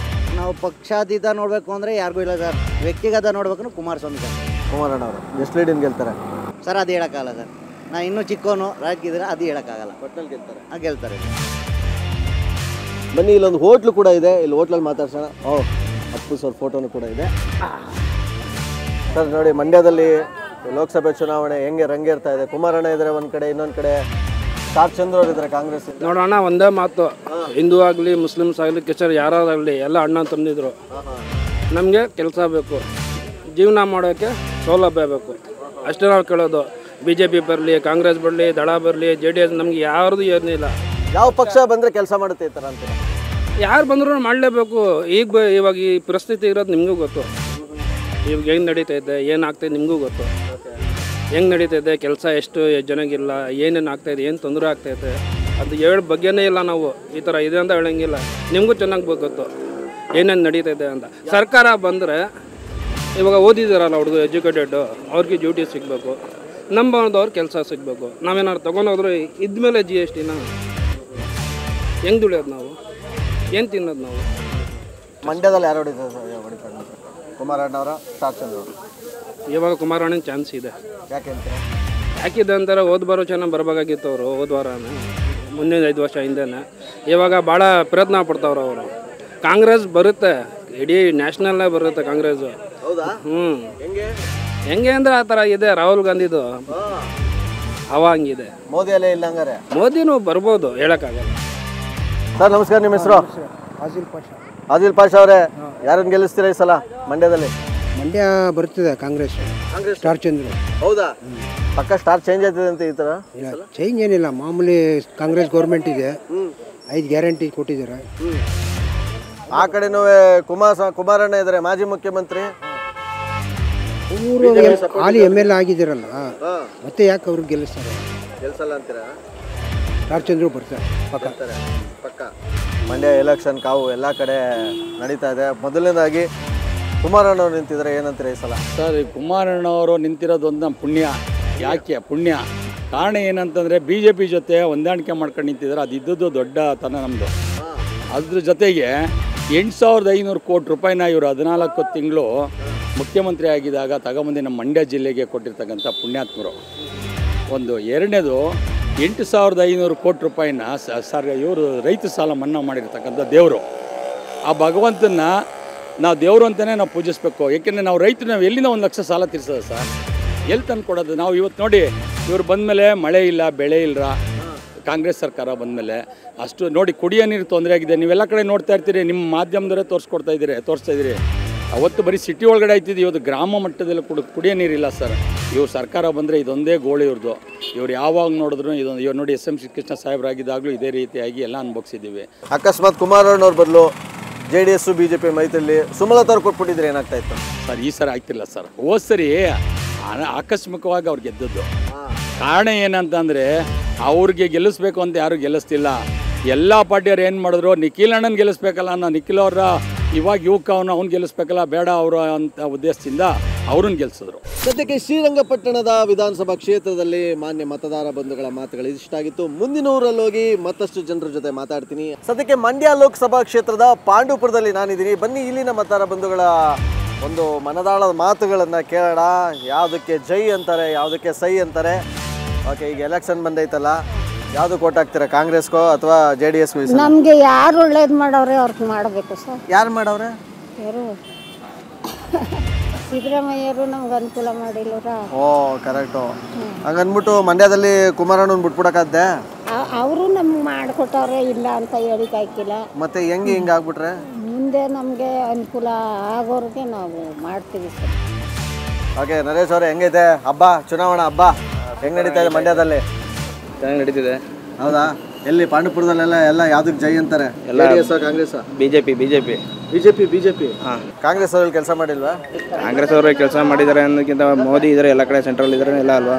ನಾವು ಪಕ್ಷಾತೀತ ನೋಡಬೇಕು ಅಂದರೆ ಯಾರಿಗೂ ಇಲ್ಲ ಸರ್. ವ್ಯಕ್ತಿಗತ ನೋಡ್ಬೇಕು ಕುಮಾರಸ್ವಾಮಿ ಸರ್. ಕುಮಾರಣ್ಣ ಅವರು ಎಷ್ಟು ಲೀಡಿಂಗ್ ಗೆಲ್ತಾರೆ ಸರ್? ಅದು ಹೇಳೋಕ್ಕಾಗಲ್ಲ ಸರ್. ನಾ ಇನ್ನೂ ಚಿಕ್ಕವನು ರಾಜಕೀಯದ್ರೆ ಅದು ಹೇಳೋಕ್ಕಾಗಲ್ಲ. ಒಟ್ಟಿನಲ್ಲಿ ಗೆಲ್ತಾರೆ. ಗೆಲ್ತಾರೆ. ಬನ್ನಿ, ಇಲ್ಲೊಂದು ಹೋಟ್ಲು ಕೂಡ ಇದೆ. ಇಲ್ಲಿ ಹೋಟ್ಲಲ್ಲಿ ಮಾತಾಡ್ಸೋಣ. ಅಪ್ಪು ಸರ್ ಫೋಟೋನು ಕೂಡ ಇದೆ. ಸರ್ ನೋಡಿ, ಮಂಡ್ಯದಲ್ಲಿ ಲೋಕಸಭೆ ಚುನಾವಣೆ ಹೆಂಗೆ ರಂಗೇರ್ತಾ ಇದೆ. ಕುಮಾರಣ್ಣ ಇದ್ದಾರೆ ಒಂದು ಕಡೆ, ಇನ್ನೊಂದು ಕಡೆ ಸ್ಟಾರ್ ಚಂದ್ರ ಅವರು ಇದ್ದಾರೆ ಕಾಂಗ್ರೆಸ್. ನೋಡೋಣ, ಒಂದೇ ಮಾತು, ಹಿಂದೂ ಆಗಲಿ ಮುಸ್ಲಿಮ್ಸ್ ಆಗಲಿ ಕ್ರಿಶ್ಚಿಯನ್ ಯಾರಾಗಲಿ ಎಲ್ಲ ಅಣ್ಣ ತಂದಿದ್ರು. ನಮಗೆ ಕೆಲಸ ಬೇಕು, ಜೀವನ ಮಾಡೋಕ್ಕೆ ಸೌಲಭ್ಯ ಬೇಕು, ಅಷ್ಟೇ ನಾವು ಕೇಳೋದು. BJP ಬರಲಿ, ಕಾಂಗ್ರೆಸ್ ಬರಲಿ, ದಳ ಬರಲಿ, JDS ನಮ್ಗೆ ಯಾರ್ದು ಏನಿಲ್ಲ. ಯಾವ ಪಕ್ಷ ಬಂದರೆ ಕೆಲಸ ಮಾಡುತ್ತೆ ಈ ಥರ ಅಂತ ಯಾರು ಬಂದರೂ ಮಾಡಲೇಬೇಕು. ಇವಾಗ ಈ ಪರಿಸ್ಥಿತಿ ಇರೋದು ನಿಮಗೂ ಗೊತ್ತು. ಇವಾಗ ಹೆಂಗೆ ನಡೀತೈತೆ, ಏನಾಗ್ತೈತೆ ನಿಮಗೂ ಗೊತ್ತು. ಹೆಂಗೆ ನಡೀತೈತೆ ಕೆಲಸ, ಎಷ್ಟು ಜನಗಿಲ್ಲ, ಏನೇನು ಆಗ್ತಾಯಿದೆ, ಏನು ತೊಂದರೆ ಆಗ್ತೈತೆ, ಅದು ಹೇಳೋ ಬಗ್ಗೆನೇ ಇಲ್ಲ. ನಾವು ಈ ಥರ ಇದೆ ಅಂತ ಹೇಳಂಗಿಲ್ಲ. ನಿಮಗೂ ಚೆನ್ನಾಗಿ ಗೊತ್ತು ಏನೇನು ನಡೀತೈತೆ ಅಂತ. ಸರ್ಕಾರ ಬಂದರೆ ಇವಾಗ ಓದಿದಾರಲ್ಲ ಹುಡುಗ, ಎಜುಕೇಟೆಡ್ಡು, ಅವ್ರಿಗೆ ಡ್ಯೂಟಿ ಸಿಗಬೇಕು. ನಂಬದವ್ರು ಕೆಲಸ ಸಿಗಬೇಕು. ನಾವೇನಾದ್ರು ತೊಗೊಂಡೋದ್ರು ಇದ್ಮೇಲೆ GSTನ ಹೆಂಗೆ ದುಡಿಯೋದು ನಾವು, ಏನು ತಿನ್ನೋದು ನಾವು? ಮಂಡ್ಯದಲ್ಲಿ ಯಾರು ಹೊಡಿತಾರೆ? ಕುಮಾರಣ್ಣ ಅವರ, ಸ್ಟಾರ್ ಚಂದ್ರ ಅವರು? ಇವಾಗ ಕುಮಾರಣ್ಣನ ಚಾನ್ಸ್ ಇದೆ. ಯಾಕೆ ಅಂತಾರೆ? ಯಾಕಿದೆ ಅಂತಾರೆ, ಬರೋ ಚೆನ್ನಾಗಿ ಬರಬೇಕಾಗಿತ್ತು ಅವರು ಹೋದ ವಾರನೇ, ಮುಂದಿನ 5 ವರ್ಷ ಹಿಂದೆನೇ. ಇವಾಗ ಭಾಳ ಪ್ರಯತ್ನ ಪಡ್ತಾವ್ರು ಅವರು. ಕಾಂಗ್ರೆಸ್ ಬರುತ್ತೆ, ಇಡೀ ನ್ಯಾಷನಲ್ಲೇ ಬರುತ್ತೆ ಕಾಂಗ್ರೆಸ್ಸು. ಹೌದಾ? ಹೆಂಗೆ ಅಂದರೆ ಆ ಥರ ಇದೆ. ರಾಹುಲ್ ಗಾಂಧಿದು ಹಂಗಿದೆ. ಮೋದಿ ಅಲ್ಲೇ ಇಲ್ಲ ಹಂಗಾರೆ? ಮೋದಿನೂ ಬರ್ಬೋದು, ಹೇಳೋಕ್ಕಾಗಲ್ಲ. ಸರ್ ನಮಸ್ಕಾರ, ನಿಮ್ಮ ಹೆಸರು? ಆದಿಲ್ ಪಾಷಾ ಅವರೇ, ಯಾರನ್ನು ಗೆಲ್ಲಿಸ್ತೀರಾ ಈ ಸಲ ಮಂಡ್ಯದಲ್ಲಿ? ಮಂಡ್ಯ ಬರ್ತದೆ ಕಾಂಗ್ರೆಸ್, ಸ್ಟಾರ್ ಚಂದ್ರ. ಹೌದಾ? ಪಕ್ಕ ಸ್ಟಾರ್ ಚೇಂಜ್ ಆಗ್ತದೆ ಅಂತ ಈ ಥರ? ಚೇಂಜ್ ಏನಿಲ್ಲ, ಮಾಮೂಲಿ ಕಾಂಗ್ರೆಸ್ ಗೌರ್ಮೆಂಟ್ ಇದೆ, 5 ಗ್ಯಾರಂಟಿ ಕೊಟ್ಟಿದ್ದಾರೆ. ಆ ಕಡೆನೂ ಕುಮಾರಣ್ಣ ಇದ್ದಾರೆ, ಮಾಜಿ ಮುಖ್ಯಮಂತ್ರಿ. ಅವರು ಹಾಲಿ MLA ಆಗಿದ್ದಾರಲ್ಲ, ಮತ್ತೆ ಯಾಕೆ ಅವ್ರಿಗೆ ಗೆಲ್ಲಿಸ್ತಾರೆ? ಗೆಲ್ಸಲ್ಲ ಅಂತೀರಾ? ಸ್ಟಾರ್ ಚಂದ್ರ ಬರ್ತಾರೆ ಪಕ್ಕ. ಮಂಡ್ಯ ಎಲೆಕ್ಷನ್ ಕಾವು ಎಲ್ಲ ಕಡೆ ನಡೀತಾ ಇದೆ. ಮೊದಲನೇದಾಗಿ ಕುಮಾರಣ್ಣವ್ರು ನಿಂತಿದ್ದಾರೆ, ಏನಂತೀರ ಈ ಸಲ? ಸರ್, ಕುಮಾರಣ್ಣವರು ನಿಂತಿರೋದು ಒಂದು ಪುಣ್ಯ. ಯಾಕೆ ಪುಣ್ಯ? ಕಾರಣ ಏನಂತಂದರೆ BJP ಜೊತೆ ಹೊಂದಾಣಿಕೆ ಮಾಡ್ಕೊಂಡು ನಿಂತಿದ್ದಾರೆ. ಅದು ಇದ್ದದ್ದು ದೊಡ್ಡ ತನ ನಮ್ಮದು. ಅದ್ರ ಜೊತೆಗೆ 8,500 ಕೋಟಿ ರೂಪಾಯಿನ ಇವರು 14 ತಿಂಗಳು ಮುಖ್ಯಮಂತ್ರಿ ಆಗಿದ್ದಾಗ ತಗೊಂಬಂದು ನಮ್ಮ ಮಂಡ್ಯ ಜಿಲ್ಲೆಗೆ ಕೊಟ್ಟಿರ್ತಕ್ಕಂಥ ಪುಣ್ಯಾತ್ಮರು. ಒಂದು ಎರಡನೇದು 8,500 ಕೋಟಿ ರೂಪಾಯಿನ ಇವರು ರೈತ ಸಾಲ ಮನ್ನಾ ಮಾಡಿರ್ತಕ್ಕಂಥ ದೇವರು. ಆ ಭಗವಂತನ ನಾವು ದೇವರು ಅಂತಲೇ ನಾವು ಪೂಜಿಸ್ಬೇಕು. ಏಕೆಂದರೆ ನಾವು ರೈತರು ನಾವು ಎಲ್ಲಿಂದ 1 ಲಕ್ಷ ಸಾಲ ತೀರ್ಸೋದು ಸರ್? ಎಲ್ಲಿ ತಂದು ಕೊಡೋದು? ನಾವು ಇವತ್ತು ನೋಡಿ, ಇವ್ರು ಬಂದಮೇಲೆ ಮಳೆ ಇಲ್ಲ, ಬೆಳೆ ಇಲ್ಲ. ಕಾಂಗ್ರೆಸ್ ಸರ್ಕಾರ ಬಂದಮೇಲೆ ಅಷ್ಟು ನೋಡಿ, ಕುಡಿಯೋ ನೀರು ತೊಂದರೆ ಆಗಿದೆ. ನೀವೆಲ್ಲ ಕಡೆ ನೋಡ್ತಾ ಇರ್ತೀರಿ, ನಿಮ್ಮ ಮಾಧ್ಯಮದವರೇ ತೋರಿಸ್ತಾ ಇದ್ದೀರಿ. ಅವತ್ತು ಬರೀ ಸಿಟಿ ಒಳಗಡೆ ಆಯ್ತಿದ್ದು, ಇವತ್ತು ಗ್ರಾಮ ಮಟ್ಟದಲ್ಲಿ ಕುಡಿಯೋ ನೀರಿಲ್ಲ ಸರ್. ಇವ್ರು ಸರ್ಕಾರ ಬಂದರೆ ಇದೊಂದೇ ಗೋಳು ಇವ್ರದ್ದು. ಇವ್ರು ಯಾವಾಗ ನೋಡಿದ್ರು ಇದೊಂದು. ಇವ್ರು ನೋಡಿ, SM ಕೃಷ್ಣ ಸಾಹೇಬರಾಗಿದ್ದಾಗಲೂ ಇದೇ ರೀತಿಯಾಗಿ ಎಲ್ಲ ಅನುಭವಿಸಿದ್ದೀವಿ. ಅಕಸ್ಮಾತ್ ಕುಮಾರಣ್ಣವ್ರ ಬದಲು JDS BJP ಮೈತ್ರಿಯಲ್ಲಿ ಸುಮಲತಾ ಅವ್ರು ಕೊಟ್ಬಿಟ್ಟಿದ್ರೆ ಏನಾಗ್ತಾ ಇತ್ತು ಸರ್? ಈ ಸರಿ ಆಗ್ತಿಲ್ಲ ಸರ್. ಹೋದ ಸರಿ ಆಕಸ್ಮಿಕವಾಗಿ ಅವ್ರು ಗೆದ್ದದ್ದು. ಕಾರಣ ಏನಂತಂದರೆ, ಅವ್ರಿಗೆ ಗೆಲ್ಲಿಸ್ಬೇಕು ಅಂತ ಯಾರು ಗೆಲ್ಲಿಸ್ತಿಲ್ಲ. ಎಲ್ಲ ಪಾರ್ಟಿಯವ್ರು ಏನು ಮಾಡಿದ್ರು, ನಿಖಿಲ್ ಅಣ್ಣನ ಗೆಲ್ಲಿಸ್ಬೇಕಲ್ಲ, ನಿಖಿಲ್ ಅವರ ಇವಾಗ ಅವ್ನು ಗೆಲ್ಲಿಸ್ಬೇಕಲ್ಲ, ಬೇಡ ಅವರು ಅಂತ ಉದ್ದೇಶದಿಂದ ಅವ್ರನ್ನ ಗೆಲ್ಸಿದ್ರು. ಸದ್ಯಕ್ಕೆ ಶ್ರೀರಂಗಪಟ್ಟಣದ ವಿಧಾನಸಭಾ ಕ್ಷೇತ್ರದಲ್ಲಿ ಮಾನ್ಯ ಮತದಾರ ಬಂಧುಗಳ ಮಾತುಗಳು ಇಷ್ಟಾಗಿತ್ತು. ಮುಂದಿನ ಊರಲ್ಲಿ ಹೋಗಿ ಮತ್ತಷ್ಟು ಜನರ ಜೊತೆ ಮಾತಾಡ್ತೀನಿ. ಸದ್ಯಕ್ಕೆ ಮಂಡ್ಯ ಲೋಕಸಭಾ ಕ್ಷೇತ್ರದ ಪಾಂಡವಪುರದಲ್ಲಿ ನಾನಿದ್ದೀನಿ. ಬನ್ನಿ, ಇಲ್ಲಿನ ಮತದಾರ ಬಂಧುಗಳ ಒಂದು ಮನದಾಳದ ಮಾತುಗಳನ್ನು ಕೇಳೋಣ. ಯಾವುದಕ್ಕೆ ಜೈ ಅಂತಾರೆ, ಯಾವುದಕ್ಕೆ ಸೈ ಅಂತಾರೆ. ಓಕೆ, ಈಗ ಎಲೆಕ್ಷನ್ ಬಂದೈತಲ್ಲ, ಯಾವುದು ಕೋಟ್ ಹಾಕ್ತೀರಾ, ಕಾಂಗ್ರೆಸ್ಗೋ ಅಥವಾ JDSಗೋ? ನಮಗೆ ಯಾರು ಒಳ್ಳೇದು ಮಾಡವ್ರೆ ಅವ್ರಿಗೆ ಮಾಡಬೇಕು ಸರ್. ಯಾರು ಮಾಡವ್ರೆ? ಯಾರು ಸಿದ್ದರಾಮಯ್ಯರು ನಮ್ಗೆ ಅನುಕೂಲ ಮಾಡಿಲ್ಲವ್ರ. ಓ ಕರೆಕ್ಟು. ಹಂಗನ್ಬಿಟ್ಟು ಮಂಡ್ಯದಲ್ಲಿ ಕುಮಾರಣ್ಣನ ಬಿಟ್ಬಿಡಕ್ಕಾದ್ದೆ? ಅವರು ನಮ್ಗೆ ಮಾಡಿಕೊಟ್ಟವ್ರೆ, ಇಲ್ಲ ಅಂತ ಹೇಳಿಕಾಯ್ಕಿಲ್ಲ. ಮತ್ತೆ ಹೆಂಗೆ ಹಿಂಗೆ ಆಗ್ಬಿಟ್ರೆ? ಮುಂದೆ ನಮಗೆ ಅನುಕೂಲ ಆಗೋರಿಗೆ ನಾವು ಮಾಡ್ತೀವಿ ಸರ್. ಓಕೆ, ನರೇಶ್ ಅವರೇ, ಹೆಂಗೈತೆ ಹಬ್ಬ, ಚುನಾವಣಾ ಹಬ್ಬ ಹೆಂಗೆ ನಡೀತಾ ಇದೆ ಮಂಡ್ಯದಲ್ಲಿ? ಚೆನ್ನಾಗಿ ನಡೀತಿದೆ. ಹೌದಾ? ಎಲ್ಲಿ ಪಾಂಡವಪುರದಲ್ಲೆಲ್ಲ ಎಲ್ಲ ಯಾವುದಕ್ಕೆ ಜೈ ಅಂತಾರೆ? JDS ಕಾಂಗ್ರೆಸ್? BJP. ಕಾಂಗ್ರೆಸ್ ಅವರಲ್ಲಿ ಕೆಲಸ ಮಾಡಿಲ್ವಾ? ಕಾಂಗ್ರೆಸ್ ಅವರು ಕೆಲಸ ಮಾಡಿದ್ದಾರೆ ಅನ್ನೋಕ್ಕಿಂತ ಮೋದಿ ಇದ್ದಾರೆ, ಎಲ್ಲ ಕಡೆ ಸೆಂಟ್ರಲ್ ಇದ್ದಾರೆ ಎಲ್ಲ ಅಲ್ವಾ,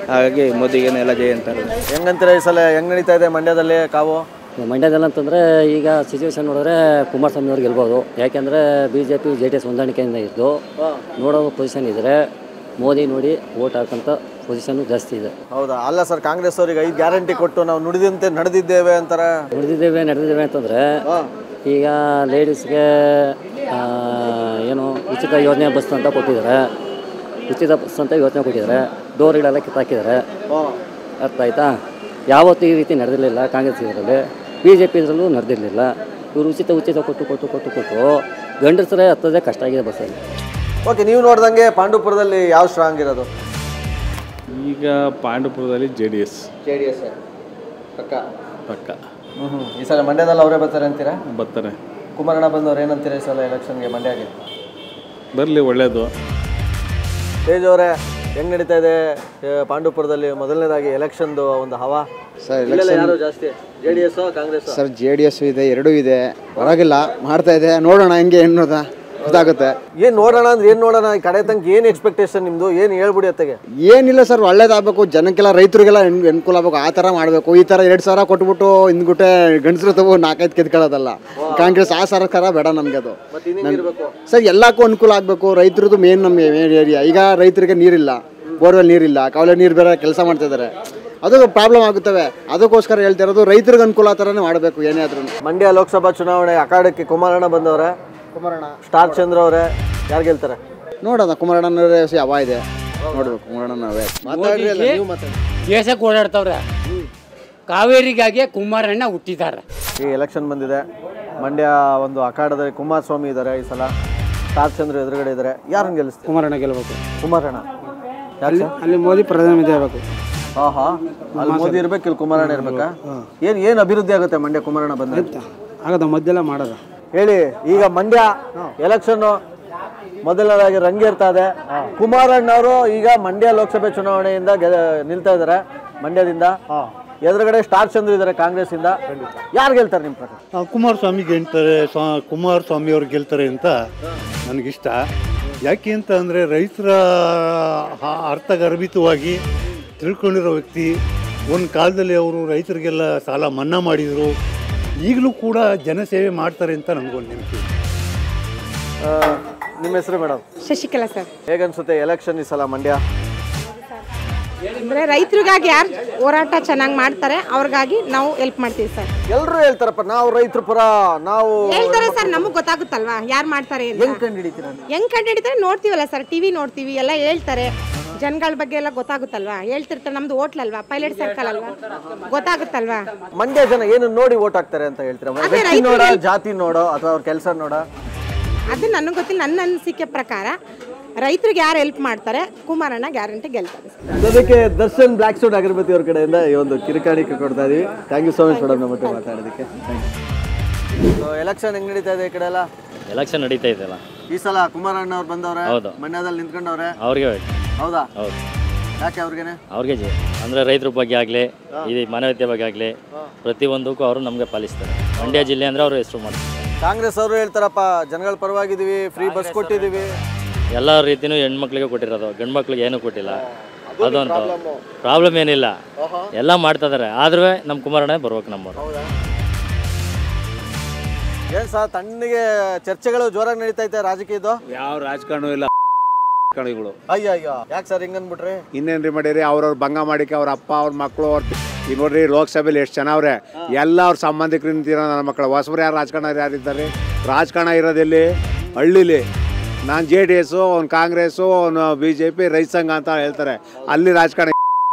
ಹಾಗಾಗಿ ಮೋದಿಗೇನೆ ಎಲ್ಲ ಜೈ ಅಂತಾರೆ. ಹೆಂಗಂತೀರ ಈ ಸಲ ಹೆಂಗೆ ನಡೀತಾ ಇದೆ ಮಂಡ್ಯದಲ್ಲಿ ಕಾವು? ಮಂಡ್ಯದಲ್ಲಿ ಅಂತಂದರೆ ಈಗ ಸಿಚುವೇಶನ್ ನೋಡಿದ್ರೆ ಕುಮಾರಸ್ವಾಮಿ ಅವ್ರು ಗೆಲ್ಬೋದು. ಯಾಕೆಂದರೆ BJP JDS ಹೊಂದಾಣಿಕೆಯಿಂದ ಇದ್ದು ನೋಡೋ ಪೊಸಿಷನ್ ಇದ್ದರೆ ಮೋದಿ ನೋಡಿ ವೋಟ್ ಹಾಕಂತ ಪೊಸಿಷನ್ನು ಜಾಸ್ತಿ ಇದೆ. ಹೌದಾ? ಅಲ್ಲ ಸರ್, ಕಾಂಗ್ರೆಸ್ ಅವರಿಗೆ 5 ಗ್ಯಾರಂಟಿ ಕೊಟ್ಟು ನಾವು ನುಡಿದಂತೆ ನಡೆದಿದ್ದೇವೆ ಅಂತಾರೆ. ನಡೆದಿದ್ದೇವೆ ಅಂತಂದರೆ ಈಗ ಲೇಡೀಸ್ಗೆ ಏನು ಉಚಿತ ಯೋಜನೆ ಬಸ್ ಅಂತ ಕೊಟ್ಟಿದ್ದಾರೆ. ಉಚಿತ ಬಸ್ ಅಂತ ಯೋಜನೆ ಕೊಟ್ಟಿದ್ದಾರೆ. ಡೋರ್ಗಳೆಲ್ಲ ಕಿತ್ತಾಕಿದ್ದಾರೆ. ಅರ್ಥ ಆಯ್ತಾ? ಯಾವತ್ತೂ ಈ ರೀತಿ ನಡೆದಿರಲಿಲ್ಲ ಕಾಂಗ್ರೆಸ್ ಇದರಲ್ಲಿ. BJP ಇದರಲ್ಲೂ ನಡೆದಿರಲಿಲ್ಲ. ಇವರು ಉಚಿತ ಕೊಟ್ಟು ಗಂಡಸರೇ ಹತ್ತೋದೇ ಕಷ್ಟ ಆಗಿದೆ ಬಸ್ಸಲ್ಲಿ. ಓಕೆ, ನೀವು ನೋಡ್ದಂಗೆ ಪಾಂಡವಪುರದಲ್ಲಿ ಯಾವ ಸ್ಟ್ರಾಂಗ್ ಇರೋದು? ಈಗ ಪಾಂಡವಪುರದಲ್ಲಿ JDS ಪಕ್ಕ. ಈ ಸಲ ಮಂಡ್ಯದಲ್ಲಿ ಅವರೇ ಬರ್ತಾರೆ ಅಂತೀರಾ? ಬರ್ತಾರೆ. ಕುಮಾರಣ್ಣ ಬಂದವ್ರು ಏನಂತೀರಾ ಈ ಸಲ ಎಲೆಕ್ಷನ್ಗೆ ಮಂಡ್ಯಗೆ? ಬರಲಿ, ಒಳ್ಳೆಯದು. ತೇಜ್ ಅವರೇ, ಹೆಂಗ್ ನಡೀತಾ ಇದೆ ಪಾಂಡವಪುರದಲ್ಲಿ ಮೊದಲನೇದಾಗಿ ಎಲೆಕ್ಷನ್ದು ಒಂದು ಹವಾ? ಸರ್ ಯಾರು ಜಾಸ್ತಿ, JDS ಕಾಂಗ್ರೆಸ್? ಸರ್ JDS ಇದೆ, ಎರಡೂ ಇದೆ, ಪರವಾಗಿಲ್ಲ ಮಾಡ್ತಾ ಇದೆ. ನೋಡೋಣ ಹೆಂಗೆ ಅನ್ನೋದ ಗೊತ್ತಾಗುತ್ತೆ. ಏನು ನೋಡೋಣ ಅಂದ್ರೆ ಏನು ನೋಡೋಣ? ಈ ಕಡೆ ತನಕ ಏನು ಎಕ್ಸ್ಪೆಕ್ಟೇಷನ್ ನಿಮ್ಮದು? ಏನು ಹೇಳ್ಬಿಡಿ ಅತ್ತಗೆ. ಏನಿಲ್ಲ ಸರ್, ಒಳ್ಳೇದಾಗಬೇಕು, ಜನಕ್ಕೆಲ್ಲ ರೈತರಿಗೆಲ್ಲ ಅನುಕೂಲ ಆಗಬೇಕು, ಆ ಥರ ಮಾಡಬೇಕು. ಈ ಥರ 2,000 ಕೊಟ್ಬಿಟ್ಟು ಹಿಂದ್ಗುಟ್ಟೆ ಗಂಡಸರು ತಗೋ 4-5 ಕೆದ್ಕೊಳ್ಳೋದಲ್ಲ. ಕಾಂಗ್ರೆಸ್ ಆ ಸರ್ಕಾರ ಬೇಡ ನಮಗೆ. ಅದು ಸರ್ ಎಲ್ಲಕ್ಕೂ ಅನುಕೂಲ ಆಗಬೇಕು. ರೈತರದ್ದು ಮೇನ್ ನಮಗೆ ಮೇನ್ ಏರಿಯಾ. ಈಗ ರೈತರಿಗೆ ನೀರಿಲ್ಲ, ಬೋರ್ವೆಲ್ ನೀರಿಲ್ಲ, ಕಾವಲೆ ನೀರು ಬೇರೆ ಕೆಲಸ ಮಾಡ್ತಿದ್ದಾರೆ. ಅದು ಪ್ರಾಬ್ಲಮ್ ಆಗುತ್ತವೆ. ಅದಕ್ಕೋಸ್ಕರ ಹೇಳ್ತಾ ಇರೋದು ರೈತರಿಗೆ ಅನುಕೂಲ ಆ ಥರನೇ ಮಾಡಬೇಕು ಏನೇ ಆದ್ರೂ. ಮಂಡ್ಯ ಲೋಕಸಭಾ ಚುನಾವಣೆ ಅಖಾಡಕ್ಕೆ ಕುಮಾರಣ್ಣ ಬಂದವ್ರೆ. ಸ್ಟಾರ್ ಚಂದ್ರ ಅವರೇ, ಯಾರು ಗೆಲ್ತಾರೆ? ನೋಡೋಣ, ಕುಮಾರಣ್ಣನವರೇ ಯಾವ ಇದೆ ನೋಡ್ಬೇಕು. ಕುಮಾರಣ್ಣನವರೇ ದೇಶಕ್ಕೆ ಓಡಾಡ್ತವ್ರೆ. ಕಾವೇರಿಗಾಗಿ ಕುಮಾರಣ್ಣ ಹುಟ್ಟಿದ್ದಾರೆ. ಈ ಎಲೆಕ್ಷನ್ ಬಂದಿದೆ. ಮಂಡ್ಯ ಒಂದು ಅಖಾಡದಲ್ಲಿ ಕುಮಾರಸ್ವಾಮಿ ಇದ್ದಾರೆ. ಈ ಸಲ ಸ್ಟಾರ್ ಚಂದ್ರ ಎದುರುಗಡೆ ಇದ್ದಾರೆ. ಯಾರನ್ನು ಗೆಲ್ಲಿಸ್ತಾರೆ? ಕುಮಾರಣ್ಣ ಗೆಲ್ಲಬೇಕು. ಕುಮಾರಣ್ಣ ಅಲ್ಲಿ ಮೋದಿ ಪ್ರಧಾನಮಂತ್ರಿ ಆಗಬೇಕು. ಅಲ್ಲಿ ಮೋದಿ ಇರ್ಬೇಕು, ಇಲ್ಲಿ ಕುಮಾರಣ್ಣ ಇರ್ಬೇಕಾ? ಏನು ಅಭಿವೃದ್ಧಿ ಆಗುತ್ತೆ ಮಂಡ್ಯ ಕುಮಾರಣ್ಣ ಬಂದ್ರೆ? ಆಗದ ಮದ್ದೆಲ್ಲ ಮಾಡೋದು ಹೇಳಿ. ಈಗ ಮಂಡ್ಯ ಎಲೆಕ್ಷನ್ ಮೊದಲನೇದಾಗಿ ರಂಗೇರ್ತಾ ಇದೆ. ಕುಮಾರಣ್ಣವರು ಈಗ ಮಂಡ್ಯ ಲೋಕಸಭೆ ಚುನಾವಣೆಯಿಂದ ನಿಲ್ತಾ ಇದ್ದಾರೆ ಮಂಡ್ಯದಿಂದ. ಎದುರುಗಡೆ ಸ್ಟಾರ್ ಚಂದ್ರ ಇದ್ದಾರೆ ಕಾಂಗ್ರೆಸ್ ಇಂದ. ಯಾರು ಗೆಲ್ತಾರೆ ನಿಮ್ಮ ಪ್ರಕಾರ? ಕುಮಾರಸ್ವಾಮಿ ಗೆಲ್ತಾರೆ. ಕುಮಾರಸ್ವಾಮಿ ಅವ್ರು ಗೆಲ್ತಾರೆ ಅಂತ ನನಗಿಷ್ಟ. ಯಾಕೆ ಅಂತ ಅಂದರೆ ರೈತರ ಅರ್ಥಗರ್ಭಿತವಾಗಿ ತಿಳ್ಕೊಂಡಿರೋ ವ್ಯಕ್ತಿ. ಒಂದು ಕಾಲದಲ್ಲಿ ಅವರು ರೈತರಿಗೆಲ್ಲ ಸಾಲ ಮನ್ನಾ ಮಾಡಿದರು. ಈಗಲೂ ಕೂಡ ಜನಸೇವೆ ಮಾಡ್ತಾರೆ ಅಂತ ನನಗೊಂದು ನೆನಪು. ನಿಮ್ಮ ಹೆಸರು ಮೇಡಮ್? ಶಶಿಕಲಾ ಸರ್. ಹೇಗನ್ಸುತ್ತೆ ಎಲೆಕ್ಷನ್ ಈ ಸಲ ಮಂಡ್ಯ? ಅಂದರೆ ರೈತರಿಗಾಗಿ ಯಾರು ಹೋರಾಟ ಚೆನ್ನಾಗಿ ಮಾಡ್ತಾರೆ ಅವ್ರಿಗಾಗಿ ನಾವು ಹೆಲ್ಪ್ ಮಾಡ್ತೀವಿ ಸರ್. ಎಲ್ಲರೂ ಹೇಳ್ತಾರಪ್ಪ ನಾವು ರೈತರ ಪರ ನಾವು ಹೇಳ್ತಾರೆ ಸರ್. ನಮಗೆ ಗೊತ್ತಾಗುತ್ತಲ್ವಾ ಯಾರು ಮಾಡ್ತಾರೆ ಅಂತ. ಹೆಂಗ್ ಕಂಡುಹಿಡಿತಾರೆ? ನೋಡ್ತೀವಲ್ಲ ಸರ್, ಟಿವಿ ನೋಡ್ತೀವಿ, ಎಲ್ಲ ಹೇಳ್ತಾರೆ. ಜನಗಳ ಬಗ್ಗೆ ಎಲ್ಲ ಗೊತ್ತಾಗುತ್ತಲ್ವಾ, ಹೇಳ್ತಿರ್ತಾರೆ. ನಮ್ದು ಹೋಟ್ಲಲ್ವಾ, ಪೈಲಟ್ ಸರ್ಕಲ್ ಅಲ್ವಾ, ಗೊತ್ತಾಗುತ್ತಲ್ವಾ. ಮಂಡ್ಯ ಜನ ಏನು ನೋಡಿ ಓಟ್ ಹಾಕ್ತಾರೆ ಅಂತ ಹೇಳ್ತೀರಾ? ನೋಡೋ, ಜಾತಿ ನೋಡೋ ಅಥವಾ ಅವ್ರ ಕೆಲಸ ನೋಡೋ? ಅದು ನನಗೆ ಗೊತ್ತಿಲ್ಲ. ನನ್ನ ಅನಿಸಿಕೆ ಪ್ರಕಾರ ರೈತರಿಗೆ ಯಾರು ಹೆಲ್ಪ್ ಮಾಡ್ತಾರೆ ಕುಮಾರಣ್ಣ ಗ್ಯಾರಂಟಿ ಗೆಲ್ತಾರೆ. ಅದಕ್ಕೆ ದರ್ಶನ್ ಬ್ಲಾಕ್ ಸೂಟ್ ಅಗರಬತ್ತಿ ಅವ್ರ ಕಡೆಯಿಂದ ಈ ಒಂದು ಕಿರಿಕಾಣಿಕೆ ಕೊಡ್ತಾ ಇದೀವಿ. Thank you so much madam, ನಮ್ಮ ಮತ್ತೆ ಮಾತಾಡೋದಕ್ಕೆ. ಎಲೆಕ್ಷನ್ ಹೆಂಗ್ ನಡೀತಾ ಇದೆ ಈ ಕಡೆ ಎಲ್ಲ? ಎಲೆಕ್ಷನ್ ನಡೀತಾ ಇದೆಯಲ್ಲ. ಈ ಸಲ ಕುಮಾರಣ್ಣ ಅವ್ರು ಬಂದವ್ರೆ, ಮಂಡ್ಯದಲ್ಲಿ ನಿಂತ್ಕೊಂಡವ್ರೆ. ಅವ್ರಿಗೆ ಹೌದಾ? ಹೌದು. ಯಾಕೆ ಅವ್ರಿಗೇನೆ? ಅವ್ರಿಗೆ ಅಂದರೆ ರೈತರ ಬಗ್ಗೆ ಆಗಲಿ, ಈ ಮಾನವೀಯತೆ ಬಗ್ಗೆ ಆಗಲಿ, ಪ್ರತಿಯೊಂದಕ್ಕೂ ಅವರು ನಮಗೆ ಪಾಲಿಸ್ತಾರೆ. ಮಂಡ್ಯ ಜಿಲ್ಲೆ ಅಂದರೆ ಅವರು ಹೆಸರು ಮಾಡ್ತಾರೆ. ಕಾಂಗ್ರೆಸ್ ಅವರು ಹೇಳ್ತಾರಪ್ಪ ಜನಗಳ ಪರವಾಗಿದ್ದೀವಿ, ಫ್ರೀ ಬಸ್ ಕೊಟ್ಟಿದ್ದೀವಿ. ಎಲ್ಲ ರೀತಿಯೂ ಹೆಣ್ಮಕ್ಳಿಗೆ ಕೊಟ್ಟಿರೋದು, ಗಂಡು ಮಕ್ಳಿಗೆ ಏನೂ ಕೊಟ್ಟಿಲ್ಲ. ಅದೊಂದು ಪ್ರಾಬ್ಲಮ್ ಏನಿಲ್ಲ, ಎಲ್ಲ ಮಾಡ್ತಾ ಇದ್ದಾರೆ. ಆದ್ರೂ ನಮ್ಮ ಕುಮಾರಣ್ಣ ಬರ್ಬೇಕು ನಮ್ಮವರು. ಏನು ಸರ್ ತಣ್ಣಗೆ ಚರ್ಚೆಗಳು ಜೋರಾಗಿ ನಡೀತಾ ಐತೆ ರಾಜಕೀಯದ್ದು? ಯಾವ ರಾಜಕಾರಣ ಇಲ್ಲ. ಅಯ್ಯೋ ಯಾಕೆ ಸರ್ ಹಿಂಗನ್ಬಿಟ್ರಿ? ಇನ್ನೇನ್ರಿ ಮಾಡಿರಿ, ಅವ್ರವ್ರ ಭಂಗ ಮಾಡಿಕೆ ಅವ್ರ ಅಪ್ಪ ಅವ್ರ ಮಕ್ಕಳು ಈಗ ನೋಡ್ರಿ ಲೋಕಸಭೆಯಲ್ಲಿ ಎಷ್ಟು ಜನ ಅವ್ರೆ. ಎಲ್ಲ ಅವ್ರ ಸಂಬಂಧಿಕರು ನಿಂತಿರೋ ನನ್ನ ಮಕ್ಕಳು. ಹೊಸಬ್ರು ಯಾರು ರಾಜಕಾರಣ ಯಾರಿದ್ದಾರೆ? ರಾಜಕಾರಣ ಇರೋದೆಲ್ಲಿ ಹಳ್ಳಿಲಿ. ನಾನು JDS, ಅವ್ನು ಕಾಂಗ್ರೆಸ್ಸು, ಅವನು BJP, ರೈತ ಸಂಘ ಅಂತ ಹೇಳ್ತಾರೆ. ಅಲ್ಲಿ ರಾಜಕಾರಣ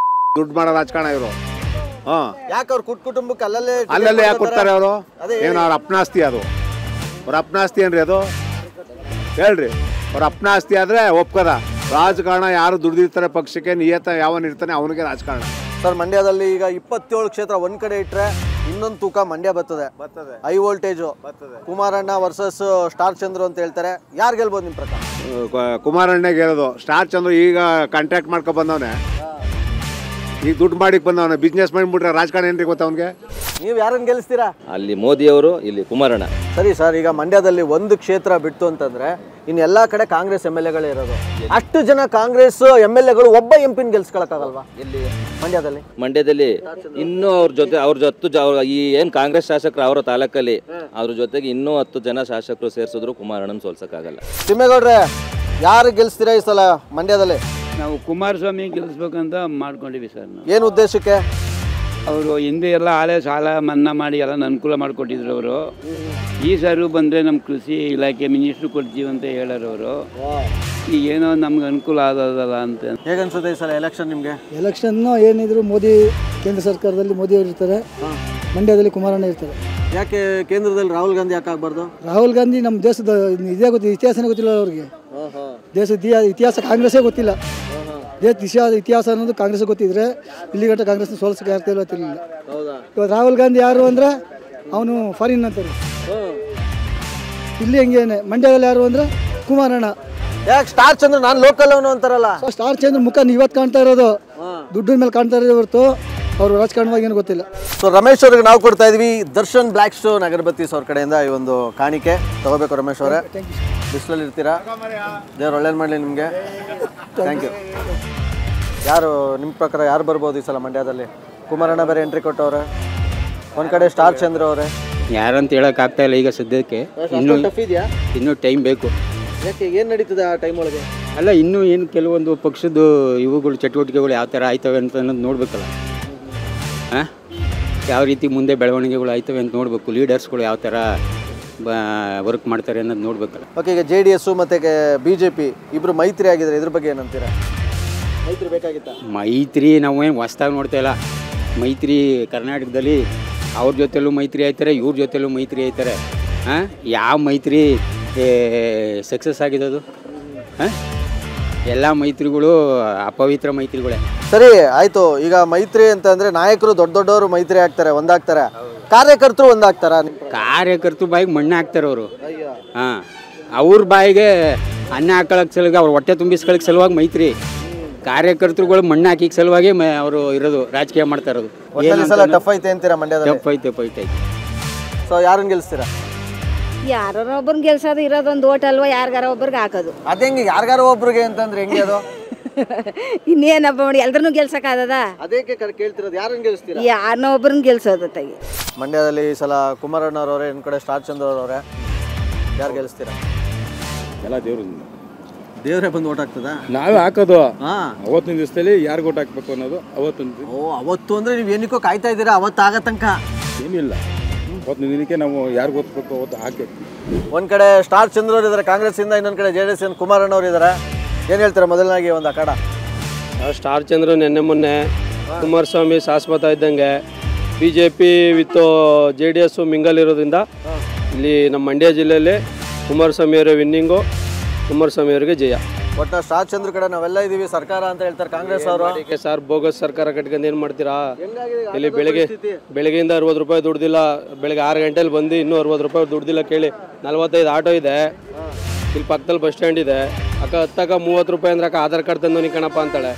ದುಡ್ಡು ಮಾಡೋ ರಾಜಕಾರಣ ಇವರು. ಯಾಕೆ ಅವ್ರು ಕುಟುಂಬಕ್ಕೆ ಅಲ್ಲಲ್ಲೇ ಯಾಕೆ ಕೊಡ್ತಾರೆ ಅವರು? ಏನು ಅವ್ರ ಅಪ್ನಾಸ್ತಿ? ಅದು ಅವ್ರ ಅಪ್ನಾಸ್ತಿ ಏನ್ರಿ ಅದು? ಹೇಳ್ರಿ, ಅವ್ರ ಅಪ್ನಾಸ್ತಿ ಆದರೆ ಒಪ್ಕದ. ರಾಜಕಾರಣ ಯಾರು ದುಡ್ದಿರ್ತಾರೆ ಪಕ್ಷಕ್ಕೆ, ನಿಯತ ಯಾವನ್ ಇರ್ತಾನೆ ಅವನಿಗೆ ರಾಜಕಾರಣ. ಸರ್ ಮಂಡ್ಯದಲ್ಲಿ ಈಗ 27 ಕ್ಷೇತ್ರ ಒಂದ್ ಕಡೆ ಇಟ್ಟರೆ ಇನ್ನೊಂದು ತೂಕ ಮಂಡ್ಯ ಬರ್ತದೆ. ಹೈ ವೋಲ್ಟೇಜು ಕುಮಾರಣ್ಣ ವರ್ಸಸ್ ಸ್ಟಾರ್ ಚಂದ್ರ ಅಂತ ಹೇಳ್ತಾರೆ. ಯಾರು ಗೆಲ್ಬೋದು ನಿಮ್ಮ ಪ್ರಕಾರ? ಕುಮಾರಣ್ಣ ಗೆಲ್ಲೋದು. ಸ್ಟಾರ್ ಚಂದ್ರ ಈಗ ಕಾಂಟ್ರಾಕ್ಟ್ ಮಾಡ್ಕೊ ಬಂದವನೆ, ಈಗ ದುಡ್ಡು ಮಾಡಿಕ್ ಬಂದವನೆ, ಬಿಸ್ನೆಸ್ ಮಾಡಿಬಿಟ್ರೆ ರಾಜಕಾರಣ ಏನ್ರಿ ಗೊತ್ತಾ ಅವನಿಗೆ? ನೀವು ಯಾರನ್ನು ಗೆಲ್ಲಿಸ್ತೀರಾ? ಅಲ್ಲಿ ಮೋದಿ ಅವರು, ಇಲ್ಲಿ ಕುಮಾರಣ್ಣ. ಸರಿ ಸರ್, ಈಗ ಮಂಡ್ಯದಲ್ಲಿ ಒಂದು ಕ್ಷೇತ್ರ ಬಿಟ್ಟು ಅಂತಂದ್ರೆ ಇನ್ನು ಎಲ್ಲಾ ಕಡೆ ಕಾಂಗ್ರೆಸ್ MLA ಗಳೇ ಇರೋದು. ಅಷ್ಟು ಜನ ಕಾಂಗ್ರೆಸ್ MLA ಗಳು ಒಬ್ಬ MP ಗೆಲ್ಸ್ಕೊಳಕ್ಕಾಗಲ್ವಾ ಇಲ್ಲಿ ಮಂಡ್ಯದಲ್ಲಿ? ಇನ್ನೂ ಅವ್ರ ಜೊತೆ ಈ ಏನ್ ಕಾಂಗ್ರೆಸ್ ಶಾಸಕರು ಅವರ ತಾಲೂಕಲ್ಲಿ ಅವ್ರ ಜೊತೆಗೆ ಇನ್ನೂ 10 ಜನ ಶಾಸಕರು ಸೇರಿಸಿದ್ರು ಕುಮಾರಣ್ಣನ ಸೋಲ್ಸಕ್ಕಾಗಲ್ಲ. ತಿಮ್ಮೇಗೌಡ್ರೆ, ಯಾರು ಗೆಲ್ಸ್ತೀರಾ ಈ ಸಲ ಮಂಡ್ಯದಲ್ಲಿ? ನಾವು ಕುಮಾರಸ್ವಾಮಿ ಗೆಲ್ಲಿಸ್ಬೇಕಂತ ಮಾಡ್ಕೊಂಡಿವಿ ಸರ್ ನಾವು. ಏನು ಉದ್ದೇಶಕ್ಕೆ? ಅವರು ಹಿಂದೆ ಎಲ್ಲ ಹಳೆ ಸಾಲ ಮನ್ನಾ ಮಾಡಿ ಎಲ್ಲ ಅನುಕೂಲ ಮಾಡಿಕೊಟ್ಟಿದ್ರು ಅವರು. ಈ ಸಾರು ಬಂದರೆ ನಮ್ಮ ಕೃಷಿ ಇಲಾಖೆ ಮಿನಿಸ್ಟ್ರು ಕೊಡ್ತೀವಿ ಅಂತ ಹೇಳೋರು ಅವರು. ಈಗ ಏನೋ ನಮ್ಗೆ ಅನುಕೂಲ ಆಗೋದಲ್ಲ ಅಂತ. ಹೇಗನ್ಸುತ್ತೆ ಈ ಸಲ ಎಲೆಕ್ಷನ್ ನಿಮಗೆ? ಎಲೆಕ್ಷನ್ನು ಏನಿದ್ರು ಮೋದಿ ಕೇಂದ್ರ ಸರ್ಕಾರದಲ್ಲಿ ಮೋದಿ ಅವರು ಇರ್ತಾರೆ, ಮಂಡ್ಯದಲ್ಲಿ ಕುಮಾರಣ್ಣ ಇರ್ತಾರೆ. ಯಾಕೆ ಕೇಂದ್ರದಲ್ಲಿ ರಾಹುಲ್ ಗಾಂಧಿ ಯಾಕೆ ಆಗಬಾರ್ದು? ರಾಹುಲ್ ಗಾಂಧಿ ನಮ್ಮ ದೇಶದ ಇದೇ ಗೊತ್ತಿಲ್ಲ, ಇತಿಹಾಸನೇ ಗೊತ್ತಿಲ್ಲ ಅವ್ರಿಗೆ. ದೇಶದ ಇತಿಹಾಸ ಕಾಂಗ್ರೆಸ್ಸೇ ಗೊತ್ತಿಲ್ಲ. ದೇಶದ ಇತಿಹಾಸ ಅನ್ನೋದು ಕಾಂಗ್ರೆಸ್ ಗೊತ್ತಿದ್ರೆ ಇಲ್ಲಿ ಗಂಟ ಕಾಂಗ್ರೆಸ್ನ ಸೋಲಿಸಕ್ಕೆ ಆಗ್ತಾ ಇಲ್ಲ ತಿರ್ಲಿಲ್ಲ. ಇವಾಗ ರಾಹುಲ್ ಗಾಂಧಿ ಯಾರು ಅಂದ್ರೆ ಅವನು ಫಾರಿನ್ ಅಂತಾರೆ. ಇಲ್ಲಿ ಹೆಂಗೇನೆ ಮಂಡ್ಯದಲ್ಲಿ ಯಾರು ಅಂದ್ರೆ ಕುಮಾರಣ್ಣ. ಯಾಕೆ ಸ್ಟಾರ್ ಚಂದ್ರ ನಾನು ಲೋಕಲ್ ಅವನು ಅಂತಾರಲ್ಲ? ಸ್ಟಾರ್ ಚಂದ್ರ ಮುಖ ಇವತ್ತು ಕಾಣ್ತಾ ಇರೋದು, ದುಡ್ಡಿನ ಮೇಲೆ ಕಾಣ್ತಾ ಇರೋದು ಹೊರತು ಅವರು ರಾಜಕಾರಣವಾಗಿ ಏನು ಗೊತ್ತಿಲ್ಲ. ಸೊ ರಮೇಶ್ ಅವ್ರಿಗೆ ನಾವು ಕೊಡ್ತಾ ಇದೀವಿ ದರ್ಶನ್ ಬ್ಲ್ಯಾಕ್ ಸ್ಟೋನ್ ಅಗರಬತ್ತೀಸ್ ಅವ್ರ ಕಡೆಯಿಂದ ಈ ಒಂದು ಕಾಣಿಕೆ ತಗೋಬೇಕು. ರಮೇಶ್ ಅವರೇ, ಬಿಸಿಲಲ್ಲಿ ಇರ್ತೀರಾ, ದೇವ್ರು ಒಳ್ಳೇದು ಮಾಡಲಿ ನಿಮಗೆ. Thank you. ಯಾರು ನಿಮ್ಮ ಪ್ರಕಾರ ಯಾರು ಬರ್ಬೋದು ಈ ಸಲ ಮಂಡ್ಯದಲ್ಲಿ? ಕುಮಾರಣ್ಣ ಬೇರೆ ಎಂಟ್ರಿ ಕೊಟ್ಟವ್ರೆ, ಒಂದು ಕಡೆ ಸ್ಟಾರ್ ಚಂದ್ರ ಅವರೇ. ಯಾರಂತ ಹೇಳೋಕ್ಕಾಗ್ತಾ ಇಲ್ಲ ಈಗ ಸದ್ಯಕ್ಕೆ. ಇನ್ನೂ ಟೈಮ್ ಬೇಕು. ಯಾಕೆ, ಏನು ನಡೀತದೆ ಆ ಟೈಮ್ ಒಳಗೆ? ಅಲ್ಲ, ಇನ್ನೂ ಏನು ಕೆಲವೊಂದು ಪಕ್ಷದ್ದು ಇವುಗಳು ಚಟುವಟಿಕೆಗಳು ಯಾವ ಥರ ಆಯ್ತವೆ ಅಂತ ಅನ್ನೋದು ನೋಡ್ಬೇಕಲ್ಲ. ಹಾಂ, ಯಾವ ರೀತಿ ಮುಂದೆ ಬೆಳವಣಿಗೆಗಳು ಆಯ್ತವೆ ಅಂತ ನೋಡಬೇಕು. ಲೀಡರ್ಸ್ಗಳು ಯಾವ ಥರ ವರ್ಕ್ ಮಾಡ್ತಾರೆ ಅನ್ನೋದು ನೋಡ್ಬೇಕಲ್ಲ. ಓಕೆ, ಈಗ JDS ಮತ್ತು BJP ಇಬ್ಬರು ಮೈತ್ರಿ ಆಗಿದ್ದಾರೆ, ಇದ್ರ ಬಗ್ಗೆ ಏನಂತೀರಾ? ಮೈತ್ರಿ ಬೇಕಾಗಿತ್ತಾ? ಮೈತ್ರಿ ನಾವೇನು ಹೊಸ್ದಾಗಿ ನೋಡ್ತಾ ಇಲ್ಲ. ಮೈತ್ರಿ ಕರ್ನಾಟಕದಲ್ಲಿ ಅವ್ರ ಜೊತೆಲೂ ಮೈತ್ರಿ ಆಯ್ತಾರೆ, ಇವ್ರ ಜೊತೆಲೂ ಮೈತ್ರಿ ಆಯ್ತಾರೆ. ಹಾಂ, ಯಾವ ಮೈತ್ರಿ ಸಕ್ಸಸ್ ಆಗಿದೆ ಅದು? ಹಾಂ, ಎಲ್ಲ ಮೈತ್ರಿಗಳು ಅಪವಿತ್ರ ಮೈತ್ರಿಗಳೇ. ಸರಿ ಆಯ್ತು. ಈಗ ಮೈತ್ರಿ ಅಂತಂದ್ರೆ ನಾಯಕರು ದೊಡ್ಡ ದೊಡ್ಡವರು ಮೈತ್ರಿ ಆಗ್ತಾರೆ, ಒಂದಾಗ್ತಾರೆ, ಕಾರ್ಯಕರ್ತರು ಒಂದಾಗ್ತಾರ? ಕಾರ್ಯಕರ್ತರು ಬಾಯಿಗೆ ಮಣ್ಣು ಹಾಕ್ತಾರೆ ಅವರು. ಹಾಂ, ಅವ್ರ ಬಾಯಿಗೆ ಅನ್ನ ಹಾಕೊಳ್ಳೋಕೆ ಸಲುವಾಗಿ, ಅವ್ರ ಹೊಟ್ಟೆ ತುಂಬಿಸ್ಕೊಳ್ಳೋಕೆ ಸಲುವಾಗಿ ಮೈತ್ರಿ. ಕಾರ್ಯಕರ್ತರುಗಳು ಮಣ್ಣು ಹಾಕಿಕ್ಕೆ ಸಲುವಾಗಿ ಅವರು ಇರೋದು, ರಾಜಕೀಯ ಮಾಡ್ತಾ ಇರೋದು. ಟಫ್ ಐತೆ ಅಂತೀರಾ ಮಂಡ್ಯದಲ್ಲಿ? ಟಫ್ ಐತೆ. ಸೊ ಯಾರನ್ನ ಗೆಲ್ಲಿಸ್ತೀರಾ? ಯಾರೋ ಒಬ್ಬರನ್ನ ಗೆಲ್ಸೋದು, ಇರೋದೊಂದು ಓಟ್ ಅಲ್ವಾ, ಯಾರಿಗಾರ ಒಬ್ರಿಗೆ ಹಾಕೋದು. ಅದೇಂಗೆ ಯಾರಿಗಾರ ಒಬ್ರಿಗೆ ಅಂತಂದ್ರೆ ಹೆಂಗೆ ಅದು? ಇನ್ನೇನಪ್ಪ ಮಾಡಿ ಎಲ್ರನ್ನೂ ಗೆಲ್ಸಕ್ಕಾಗದ? ಅದಕ್ಕೆ ಕೇಳ್ತಿರೋದು, ಯಾರನ್ನ ಗೆಲ್ಲಿಸ್ತೀರಾ? ಯಾರನ್ನೋ ಒಬ್ಬರನ್ನ ಗೆಲ್ಸೋದು ತೆಗಿ. ಮಂಡ್ಯದಲ್ಲಿ ಈ ಸಲ ಕುಮಾರಣ್ಣ ಅವರವರೇ, ಇನ್ನು ಕಡೆ ಸ್ಟಾರ್ ಚಂದ್ರ ಅವರವರೇ, ಯಾರು ಗೆಲ್ಲಿಸ್ತೀರಾ? ಎಲ್ಲ ದೇವರೇ ಬಂದು ಓಟ್ ಹಾಕ್ತದಾ? ನಾವೇ ಹಾಕೋದು. ಅವತ್ತಿನ ದಿವಸದಲ್ಲಿ ಯಾರಿಗೆ ಓಟ್ ಹಾಕ್ಬೇಕು ಅನ್ನೋದು ಅವತ್ತೊಂದು. ಅವತ್ತು ಅಂದ್ರೆ ನೀವು ಏನಕ್ಕೋ ಕಾಯ್ತಾ ಇದ್ದೀರಾ ಅವತ್ತು ಆಗ ತನಕ? ಏನಿಲ್ಲ, ಅವತ್ತಿನ ದಿನಕ್ಕೆ ನಾವು ಯಾರಿಗೆ ಓದ್ಬೇಕು ಅವತ್ತು ಹಾಕಬೇಕು. ಒಂದ್ ಕಡೆ ಸ್ಟಾರ್ ಚಂದ್ರ ಅವರು ಇದ್ದಾರೆ ಕಾಂಗ್ರೆಸ್ ಇಂದ, ಇನ್ನೊಂದ್ ಕಡೆ JDS ಕುಮಾರಣ್ಣ ಅವರು ಇದ್ದಾರೆ. ಏನ್ ಹೇಳ್ತೀರಾ ಮೊದಲನಾಗಿ ಒಂದು ಅಖಾಡ? ಸ್ಟಾರ್ ಚಂದ್ರ ನೆನ್ನೆ ಮೊನ್ನೆ, ಕುಮಾರಸ್ವಾಮಿ ಶಾಶ್ವತ ಇದ್ದಂಗೆ. BJP ವಿತ್ JDS ಮಿಂಗಲ್ ಇರೋದ್ರಿಂದ ಇಲ್ಲಿ ನಮ್ಮ ಮಂಡ್ಯ ಜಿಲ್ಲೆಯಲ್ಲಿ ಕುಮಾರಸ್ವಾಮಿ ಅವರ ವಿನ್ನಿಂಗು, ಕುಮಾರಸ್ವಾಮಿ ಅವರಿಗೆ ಜಯ. ಒಟ್ಟ ಸ್ಟಾರ್ ಚಂದ್ರ ಕಡೆ ನಾವೆಲ್ಲ ಇದೀವಿ ಸರ್ಕಾರ ಅಂತ ಹೇಳ್ತಾರೆ ಕಾಂಗ್ರೆಸ್ ಅವರು. ಸರ್ ಬೋಗಸ್ ಸರ್ಕಾರ ಕಟ್ಕೊಂಡು ಏನು ಮಾಡ್ತೀರಾ? ಇಲ್ಲಿ ಬೆಳಗ್ಗೆಯಿಂದ 60 ರೂಪಾಯಿ ದುಡ್ದಿಲ್ಲ, ಬೆಳಗ್ಗೆ 6 ಗಂಟೆಲಿ ಬಂದು ಇನ್ನೂ 60 ರೂಪಾಯಿ ದುಡ್ದಿಲ್ಲ ಕೇಳಿ. 45 ಆಟೋ ಇದೆ, ಇಲ್ಲಿ ಪಕ್ಕದಲ್ಲಿ ಬಸ್ ಸ್ಟ್ಯಾಂಡ್ ಇದೆ. ಅಕ್ಕ ಹತ್ತಕ್ಕ 30 ರೂಪಾಯಿ ಅಂದ್ರೆ ಆಧಾರ್ ಕಾರ್ಡ್ ತಂದು ಕಣಪ್ಪ ಅಂತಾಳೆ.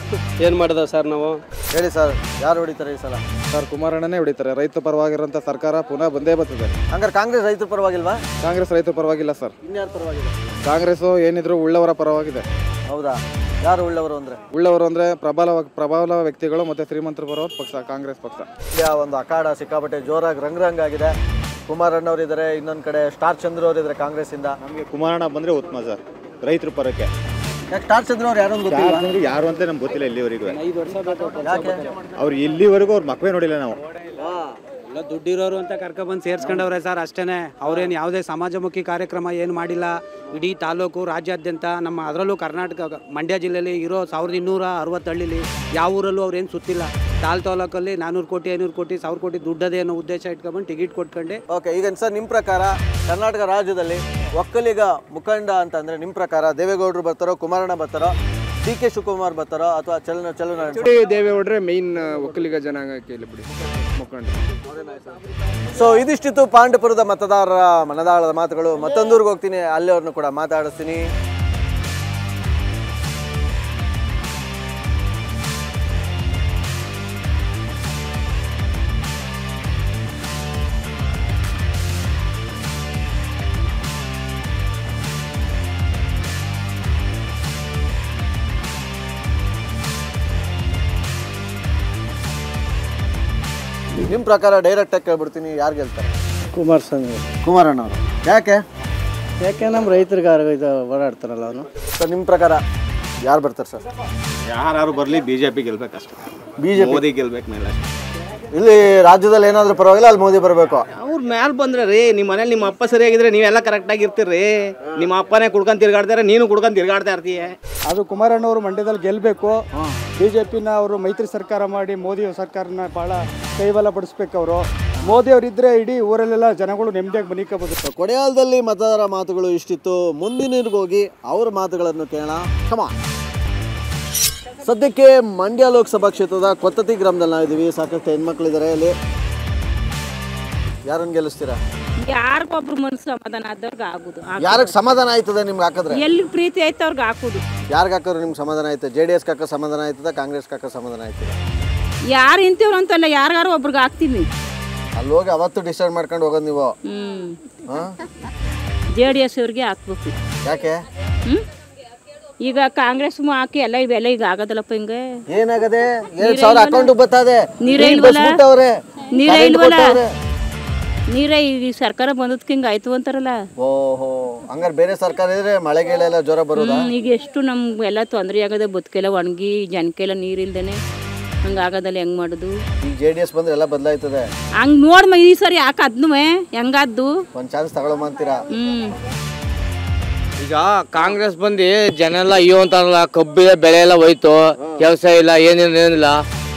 ಏನು ಮಾಡೋದ ಸರ್ ನಾವು? ಹೇಳಿ ಸರ್, ಯಾರು ಹೊಡಿತಾರೆ ಈ ಸಲ? ಸರ್ ಕುಮಾರಣ್ಣನೇ ಹೊಡಿತಾರೆ. ರೈತ ಪರವಾಗಿರೋಂಥ ಸರ್ಕಾರ ಪುನಃ ಬಂದೇ ಬರ್ತದೆ. ಹಂಗಾರೆ ಕಾಂಗ್ರೆಸ್ ರೈತರ ಪರವಾಗಿಲ್ವಾ? ಕಾಂಗ್ರೆಸ್ ರೈತರ ಪರವಾಗಿಲ್ಲ ಸರ್. ಇನ್ಯಾರು ಪರವಾಗಿಲ್ಲ? ಕಾಂಗ್ರೆಸ್ ಏನಿದ್ರು ಉಳ್ಳವರ ಪರವಾಗಿದೆ. ಹೌದಾ? ಯಾರು ಉಳ್ಳವರು ಅಂದ್ರೆ? ಉಳ್ಳವರು ಅಂದ್ರೆ ಪ್ರಬಲ ವ್ಯಕ್ತಿಗಳು ಮತ್ತೆ ಶ್ರೀಮಂತರ ಬರೋ ಪಕ್ಷ ಕಾಂಗ್ರೆಸ್ ಪಕ್ಷ. ಒಂದು ಅಖಾಡ ಸಿಕ್ಕಾಪಟ್ಟೆ ಜೋರಾಗಿ ರಂಗ್ ಆಗಿದೆ. ಕುಮಾರಣ್ಣ ಅವರು ಇದ್ದಾರೆ, ಇನ್ನೊಂದು ಕಡೆ ಸ್ಟಾರ್ ಚಂದ್ರ ಅವರು ಇದ್ದಾರೆ ಕಾಂಗ್ರೆಸ್ ಇಂದ. ನಮಗೆ ಕುಮಾರಣ್ಣ ಬಂದ್ರೆ ಉತ್ತಮ ಸರ್, ರೈತರ ಪರಕ್ಕೆ. ಯಾಕೆ ಸ್ಟಾರ್ ಚಂದ್ರ ಅವ್ರು ಯಾರು ಗೊತ್ತಿಲ್ಲ? ಯಾರು ಅಂತ ನಮ್ಗೆ ಗೊತ್ತಿಲ್ಲ ಇಲ್ಲಿವರೆಗೂ. ಅವ್ರು ಇಲ್ಲಿವರೆಗೂ ಅವ್ರ ಮಕ್ಕಳೇ ನೋಡಿಲ್ಲ ನಾವು. ಎಲ್ಲ ದುಡ್ಡಿರೋರು ಅಂತ ಕರ್ಕೊಬಂದು ಸೇರಿಸ್ಕೊಂಡವ್ರೆ ಸರ್, ಅಷ್ಟೇ. ಅವ್ರೇನು ಯಾವುದೇ ಸಮಾಜಮುಖಿ ಕಾರ್ಯಕ್ರಮ ಏನು ಮಾಡಿಲ್ಲ. ಇಡೀ ತಾಲೂಕು ರಾಜ್ಯಾದ್ಯಂತ ನಮ್ಮ ಅದರಲ್ಲೂ ಕರ್ನಾಟಕ ಮಂಡ್ಯ ಜಿಲ್ಲೆಯಲ್ಲಿ ಇರೋ 1260 ಹಳ್ಳಿಲಿ ಯಾವ ಊರಲ್ಲೂ ಅವ್ರೇನು ಸುತ್ತಿಲ್ಲ. ತಾಲೂಕಲ್ಲಿ 400 ಕೋಟಿ 500 ಕೋಟಿ 1000 ಕೋಟಿ ದುಡ್ಡದೇ ಅನ್ನೋ ಉದ್ದೇಶ ಇಟ್ಕೊಂಡು ಟಿಕೆಟ್ ಕೊಟ್ಕೊಂಡೆ. ಓಕೆ, ಈಗ ಸರ್ ನಿಮ್ಮ ಪ್ರಕಾರ ಕರ್ನಾಟಕ ರಾಜ್ಯದಲ್ಲಿ ಒಕ್ಕಲಿಗ ಮುಖಂಡ ಅಂತಂದ್ರೆ ನಿಮ್ಮ ಪ್ರಕಾರ ದೇವೇಗೌಡರು ಬರ್ತಾರೋ, ಕುಮಾರಣ್ಣ ಬರ್ತಾರೋ, DK ಶಿವಕುಮಾರ್ ಬರ್ತಾರೋ, ಅಥವಾ ಚಲುನಾರಾಯಣ? ದೇವೇಗೌಡ್ರೆ ಮೇನ್ ಒಕ್ಕಲಿಗ ಜನಾಂಗಕ್ಕೆ ಬಿಡಿ ಮುಖಂಡ. ಸೊ ಇದಿಷ್ಟಿತ್ತು ಪಾಂಡವಪುರದ ಮತದಾರರ ಮನದಾಳದ ಮಾತುಗಳು. ಮತ್ತೊಂದೂರಿಗೆ ಹೋಗ್ತೀನಿ, ಅಲ್ಲಿ ಅವ್ರನ್ನು ಕೂಡ ಮಾತಾಡಿಸ್ತೀನಿ. ನಿಮ್ಮ ಪ್ರಕಾರ ಡೈರೆಕ್ಟಾಗಿ ಕೇಳ್ಬಿಡ್ತೀನಿ, ಯಾರು ಗೆಲ್ತಾರೆ? ಕುಮಾರಸ್ವಾಮಿ. ಕುಮಾರಣ್ಣ ಅವರು. ಯಾಕೆ? ಯಾಕೆ ನಮ್ಮ ರೈತರಿಗೆ ಇದು ಓಡಾಡ್ತಾರಲ್ಲ ಅವನು. ಸರ್ ನಿಮ್ಮ ಪ್ರಕಾರ ಯಾರು ಬರ್ತಾರೆ ಸರ್? ಯಾರು ಬರಲಿ BJP ಗೆಲ್ಬೇಕಷ್ಟೇ. BJP ಮೋದಿ ಗೆಲ್ಬೇಕು ಮೇಲೆ. ಇಲ್ಲಿ ರಾಜ್ಯದಲ್ಲಿ ಏನಾದರೂ ಪರವಾಗಿಲ್ಲ, ಅಲ್ಲಿ ಮೋದಿ ಬರಬೇಕು. ಅವ್ರ ಮ್ಯಾಲೆ ಬಂದ್ರೆ ರೀ, ನಿಮ್ಮ ಮನೇಲಿ ನಿಮ್ಮ ಅಪ್ಪ ಸರಿಯಾಗಿದ್ರೆ ನೀವೆಲ್ಲ ಕರೆಕ್ಟಾಗಿ ಇರ್ತೀರಿ. ನಿಮ್ಮ ಅಪ್ಪನೇ ಕುಡ್ಕೊಂಡು ತಿರ್ಗಾಡ್ತಾರೆ, ನೀನು ಕುಡ್ಕೊಂಡು ತಿರ್ಗಾಡ್ತಾ ಇರ್ತೀಯ. ಅದು ಕುಮಾರಣ್ಣವರು ಮಂಡ್ಯದಲ್ಲಿ ಗೆಲ್ಲಬೇಕು. BJPನ ಅವರು ಮೈತ್ರಿ ಸರ್ಕಾರ ಮಾಡಿ ಮೋದಿ ಸರ್ಕಾರನ ಭಾಳ ಕೈಬಲ ಪಡಿಸ್ಬೇಕು. ಅವರು ಮೋದಿ ಅವರಿದ್ದರೆ ಇಡೀ ಊರಲ್ಲೆಲ್ಲ ಜನಗಳು ನೆಮ್ಮದಿಯಾಗಿ ಬದುಕಬಹುದು. ಕೊಡೆಯಾಲದಲ್ಲಿ ಮತದಾರರ ಮಾತುಗಳು ಇಷ್ಟಿತ್ತು. ಮುಂದಿನವ್ರಿಗೆ ಹೋಗಿ ಅವ್ರ ಮಾತುಗಳನ್ನು ಕೇಳೋಣ. ಕಮ ಸದ್ಯಕ್ಕೆ ಮಂಡ್ಯ ಲೋಕಸಭಾ ಕ್ಷೇತ್ರದ ಕೊತ್ತತಿ ಗ್ರಾಮದಲ್ಲಿ ನಾವಿದ್ದೀವಿ. ಸಾಕಷ್ಟು ಹೆಣ್ಮಕ್ಳಿದ್ದಾರೆ ಅಲ್ಲಿ. ಯಾರನ್ನು ಗೆಲ್ಲಿಸ್ತೀರಾ? ಯಾರಿಗೊಬ್ರು ಮನಸ್ಸು ಸಮಾಧಾನ ಆದವ್ರಿಗೆ ಆಗುದು. ಯಾರಿಗೆ ಸಮಾಧಾನ ಆಯ್ತದೆ ನಿಮ್ಗೆ ಹಾಕಿದ್ರೆ? ಎಲ್ಲಿ ಪ್ರೀತಿ ಐತೆ ಅವ್ರಿಗೆ ಹಾಕುದು. ಯಾರಿಗೆ ಹಾಕಿದ್ರೆ ನಿಮ್ಗೆ ಸಮಾಧಾನ ಆಯ್ತದೆ? JDS ಹಾಕೋ ಸಮಾಧಾನ ಆಯ್ತದ, ಕಾಂಗ್ರೆಸ್ ಹಾಕೋ ಸಮಾಧಾನ ಆಯ್ತದ? ಯಾರು ಇಂತೀವ್ರು ಅಂತಲ್ಲ, ಯಾರಿಗಾರು ಒಬ್ರಿಗೆ ಹಾಕ್ತೀನಿ. ಅಲ್ಲಿ ಹೋಗಿ ಅವತ್ತು ಡಿಸೈಡ್ ಮಾಡ್ಕೊಂಡು ಹೋಗೋದು ನೀವು? JDS ಅವ್ರಿಗೆ ಹಾಕ್ಬೇಕು. ಯಾಕೆ? ಈಗ ಕಾಂಗ್ರೆಸ್ ಹಾಕಿ ಎಲ್ಲ ಇವೆಲ್ಲ ಈಗ ಆಗೋದಲ್ಲಪ್ಪ. ಹಿಂಗೆ ಏನಾಗದೆ? 2,000 ಅಕೌಂಟ್ ಬರ್ತದೆ. ನೀರೇ ಇಲ್ವಲ್ಲ, ನೀರೇ ಈ ಸರ್ಕಾರ ಬಂದದ್ಕೆ ಹಿಂಗೆ ಆಯ್ತು ಅಂತಾರಲ್ಲ. ಓಹೋ, ಹಂಗಾರೆ ಬೇರೆ ಸರ್ಕಾರ ಇದ್ರೆ ಮಳೆಗೆಲ್ಲ ಜ್ವರ ಬರೋದಾ? ಈಗ ಎಷ್ಟು ನಮ್ಗೆಲ್ಲ ತೊಂದರೆ ಆಗದೆ, ಬದುಕೆಲ್ಲ ಒಣಗಿ ಜನಕ್ಕೆಲ್ಲ ನೀರಿಲ್ದೇನೆ ಹಂಗಾಗೋದಲ್ಲ. ಹೆಂಗ್ ಮಾಡೋದು? ಈಗ JDS ಬಂದ್ರೆ ಎಲ್ಲ ಬದಲಾಯ್ತದೆ. ಹಂಗ್ ನೋಡ್ಮ ಈ ಸರಿ ಯಾಕೆ ಅದ್ನು ಹೆಂಗಾದ್ದು ಒಂದ್ ಚಾನ್ಸ್ ತಗೊಳ್ಳೋ ಅಂತೀರಾ? ಈಗ ಕಾಂಗ್ರೆಸ್ ಬಂದು ಜನ ಎಲ್ಲ ಅಯ್ಯೋ ಅಂತಾರಲ್ಲ, ಕಬ್ಬಿನ ಬೆಳೆ ಎಲ್ಲ ಹೋಯ್ತು, ಕೆಲಸ ಇಲ್ಲ, ಏನಿಲ್ಲ,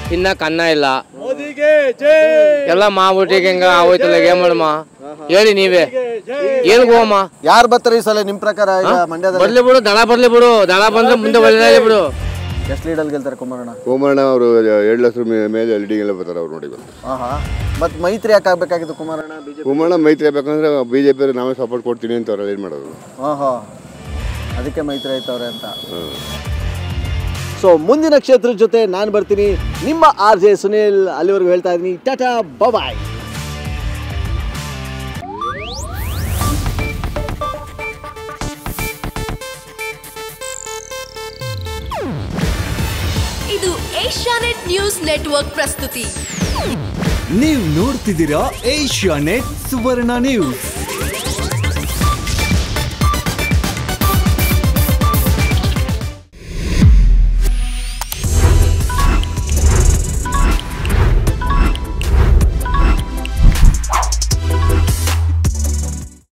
ತಿನ್ನಕ್ ಅನ್ನ ಇಲ್ಲ, ಎಲ್ಲ ಮಾವುಟಿಗೆ ಹೆಂಗ ಆಗೋಯ್ತಲ್ಲ, ಏನ್ ಮಾಡಮ್ಮ ಹೇಳಿ ನೀವೇ, ಏನ್ ಹೋಗಮ್ಮ? ಯಾರು ಬರ್ತಾರೆ ಈ ಸಲ ನಿಮ್ ಪ್ರಕಾರ? ಈಗ ಮಂಡ್ಯದಲ್ಲಿ ಬರ್ಲಿ ಬಿಡು, ದಳ ಬರ್ಲಿ ಬಿಡು, ದಳ ಬಂದ್ರೆ ಮುಂದೆ ಒಳ್ಳೆ ಬಿಡು. ಎಷ್ಟು ಲೀಡಲ್ಲಿ ಗೆಲ್ತಾರೆ ಕುಮಾರಣ್ಣ? ಕುಮಾರಣ್ಣ ಅವರು 2 ಲಕ್ಷ ಮೇಲೆ ಲೀಡಿಂಗ್ ಎಲ್ಲ ಬರ್ತಾರೆ ಅವ್ರು ನೋಡಿ. ಮತ್ತೆ ಮೈತ್ರಿ ಯಾಕೆ ಆಗ್ಬೇಕಾಗಿತ್ತು ಕುಮಾರಣ್ಣ? ಕುಮಾರಣ್ಣ ಮೈತ್ರಿ ಆಗ್ಬೇಕಂದ್ರೆ BJP ನಾವೇ ಸಪೋರ್ಟ್ ಕೊಡ್ತೀನಿ ಅಂತ ಅವ್ರಲ್ಲಿ ಏನು ಮಾಡೋದು? ಅದಕ್ಕೆ ಮೈತ್ರಿ ಆಯ್ತವ್ರೆ ಅಂತ. ಸೊ ಮುಂದಿನ ಕ್ಷೇತ್ರದ ಜೊತೆ ನಾನು ಬರ್ತೀನಿ. ನಿಮ್ಮ RJ ಸುನಿಲ್. ಅಲ್ಲಿವರೆಗೂ ಹೇಳ್ತಾ ಇದ್ದೀನಿ ಟಾಟಾ ಬಾಯ್. ಇದು ಏಷ್ಯಾನೆಟ್ ನ್ಯೂಸ್ ನೆಟ್ವರ್ಕ್ ಪ್ರಸ್ತುತಿ. ನೀವು ನೋಡ್ತಿದ್ದೀರಾ ಏಷ್ಯಾನೆಟ್ ಸುವರ್ಣ ನ್ಯೂಸ್.